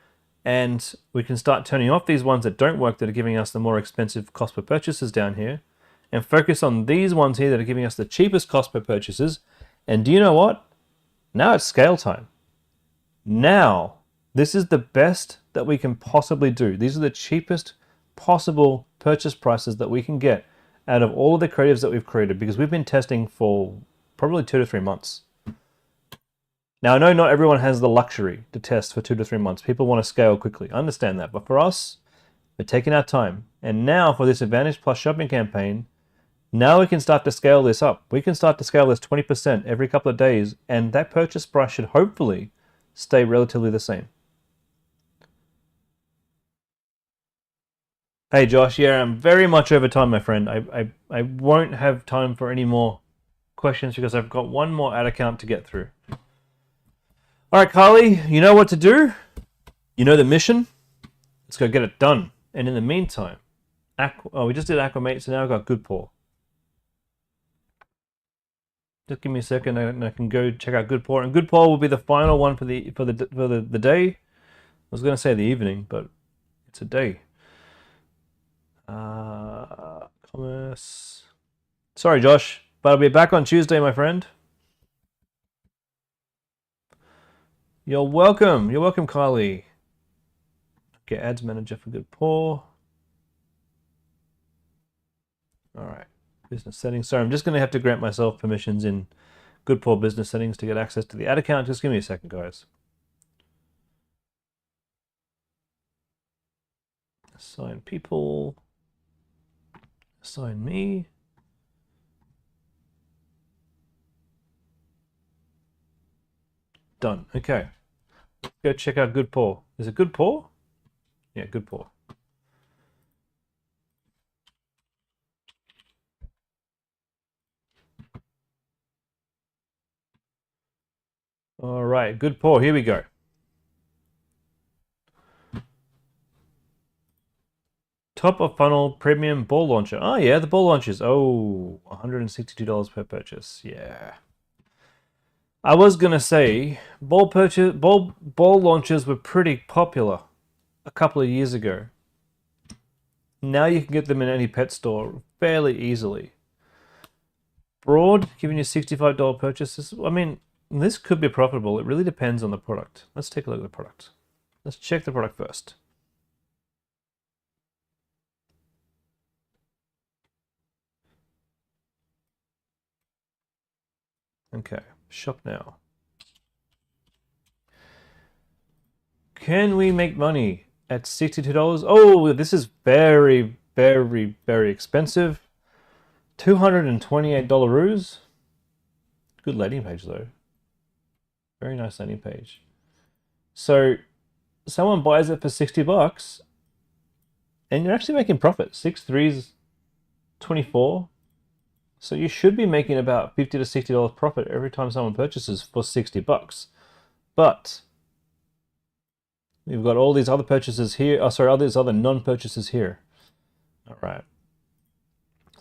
S1: and we can start turning off these ones that don't work, that are giving us the more expensive cost per purchases down here, and focus on these ones here that are giving us the cheapest cost per purchases. And do you know what? Now it's scale time. Now, this is the best that we can possibly do. These are the cheapest possible purchase prices that we can get out of all of the creatives that we've created, because we've been testing for probably 2 to 3 months. Now, I know not everyone has the luxury to test for 2 to 3 months. People want to scale quickly. I understand that. But for us, we're taking our time. And now for this Advantage Plus shopping campaign, now we can start to scale this up. We can start to scale this 20% every couple of days, and that purchase price should hopefully stay relatively the same. Hey Josh, yeah, I'm very much over time, my friend. I won't have time for any more questions because I've got one more ad account to get through. All right, Carly, you know what to do. You know the mission. Let's go get it done. And in the meantime, we just did Aquamate, so now I've got Good Pour. Just give me a second, and I can go check out Good Pour. And Good Pour will be the final one for the day. I was going to say the evening, but it's a day. Commerce. Sorry, Josh, but I'll be back on Tuesday, my friend. You're welcome. You're welcome, Kylie. Okay, ads manager for Good Pour. All right, business settings. Sorry, I'm just going to have to grant myself permissions in Good Pour business settings to get access to the ad account. Just give me a second, guys. Assign people. Assign me. Done. Okay. Go check out Good Pour. Is it Good Pour? Yeah, Good Pour. All right, Good Pour. Here we go. Top of funnel premium ball launcher. Oh yeah, the ball launchers. Oh, $162 per purchase. Yeah. I was gonna say ball launchers were pretty popular a couple of years ago. Now you can get them in any pet store fairly easily. Broad, giving you $65 purchases. I mean, this could be profitable. It really depends on the product. Let's take a look at the product. Let's check the product first. Okay, shop now. Can we make money at $62? Oh, this is very, very, very expensive. $228 roos. Good landing page though. Very nice landing page. So someone buys it for $60 and you're actually making profit. 6 threes, 24. So you should be making about $50 to $60 profit every time someone purchases for $60. But we've got all these other purchases here. Oh, sorry, all these other non-purchases here. All right.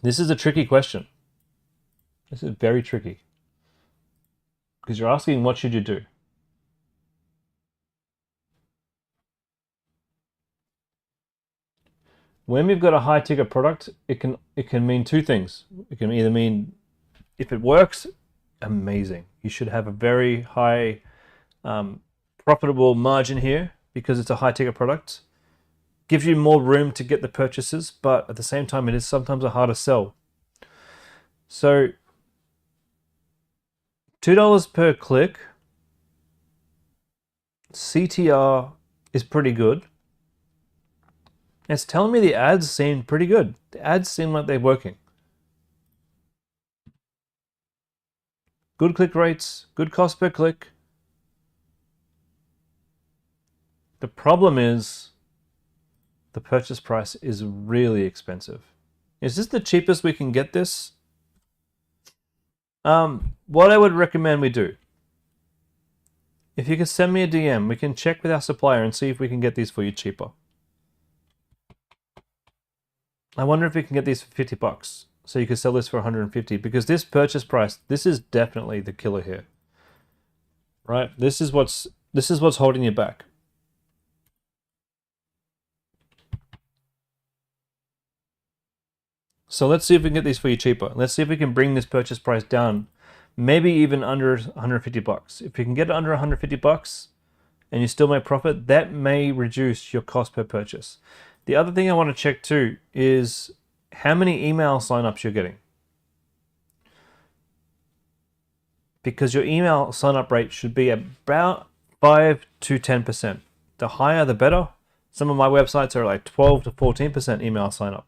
S1: This is a tricky question. This is very tricky. Because you're asking, what should you do? When we've got a high ticket product, it can mean two things. It can either mean, if it works, amazing. You should have a very high profitable margin here because it's a high ticket product. Gives you more room to get the purchases, but at the same time, it is sometimes a harder sell. So $2 per click, CTR is pretty good. It's telling me the ads seem pretty good. The ads seem like they're working. Good click rates, good cost per click. The problem is the purchase price is really expensive. Is this the cheapest we can get this? What I would recommend we do, if you could send me a DM, we can check with our supplier and see if we can get these for you cheaper. I wonder if we can get these for $50, so you could sell this for $150, because this purchase price, this is definitely the killer here, right? This is what's holding you back. So let's see if we can get these for you cheaper. Let's see if we can bring this purchase price down, maybe even under $150. If you can get it under $150 and you still make profit, that may reduce your cost per purchase. The other thing I want to check too is how many email signups you're getting. Because your email signup rate should be about 5 to 10%. The higher, the better. Some of my websites are like 12 to 14% email signup.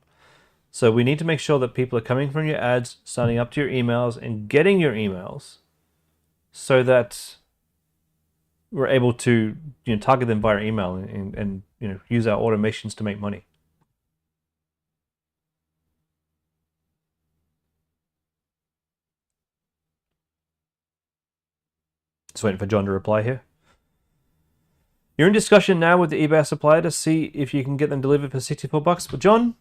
S1: So we need to make sure that people are coming from your ads, signing up to your emails, and getting your emails so that we're able to target them via email and use our automations to make money. Just waiting for John to reply here. You're in discussion now with the eBay supplier to see if you can get them delivered for $64. But John,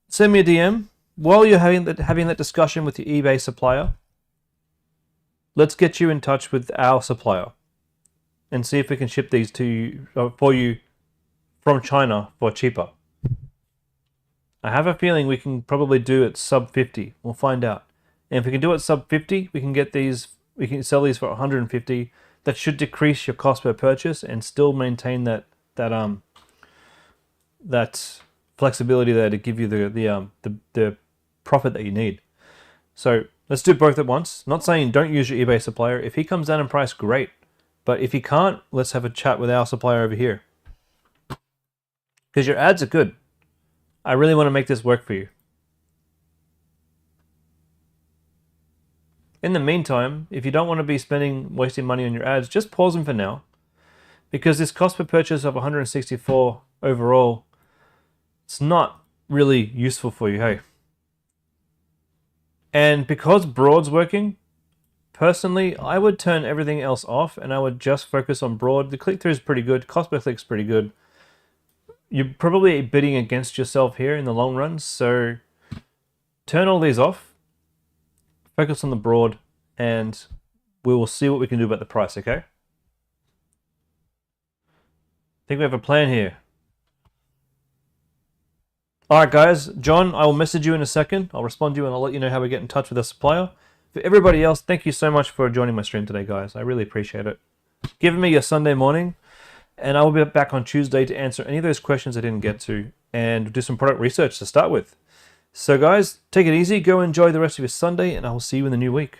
S1: send me a DM while you're having that discussion with the eBay supplier. Let's get you in touch with our supplier and see if we can ship these to you for you from China for cheaper. I have a feeling we can probably do it sub 50. We'll find out. And if we can do it sub 50, we can get these. We can sell these for 150. That should decrease your cost per purchase and still maintain that flexibility there to give you the profit that you need. So let's do both at once. Not saying don't use your eBay supplier. If he comes down in price, great. But if he can't, let's have a chat with our supplier over here. Because your ads are good. I really want to make this work for you. In the meantime, if you don't want to be wasting money on your ads, just pause them for now. Because this cost per purchase of 164 overall, it's not really useful for you, hey? And because broad's working, personally, I would turn everything else off and I would just focus on broad. The click-through is pretty good. Cost per click is pretty good. You're probably bidding against yourself here in the long run, so turn all these off. Focus on the broad, and we will see what we can do about the price, okay? I think we have a plan here. Alright guys, John, I will message you in a second. I'll respond to you and I'll let you know how we get in touch with our supplier. For everybody else, thank you so much for joining my stream today, guys. I really appreciate it. Give me your Sunday morning, and I will be back on Tuesday to answer any of those questions I didn't get to and do some product research to start with. So guys, take it easy, go enjoy the rest of your Sunday, and I will see you in the new week.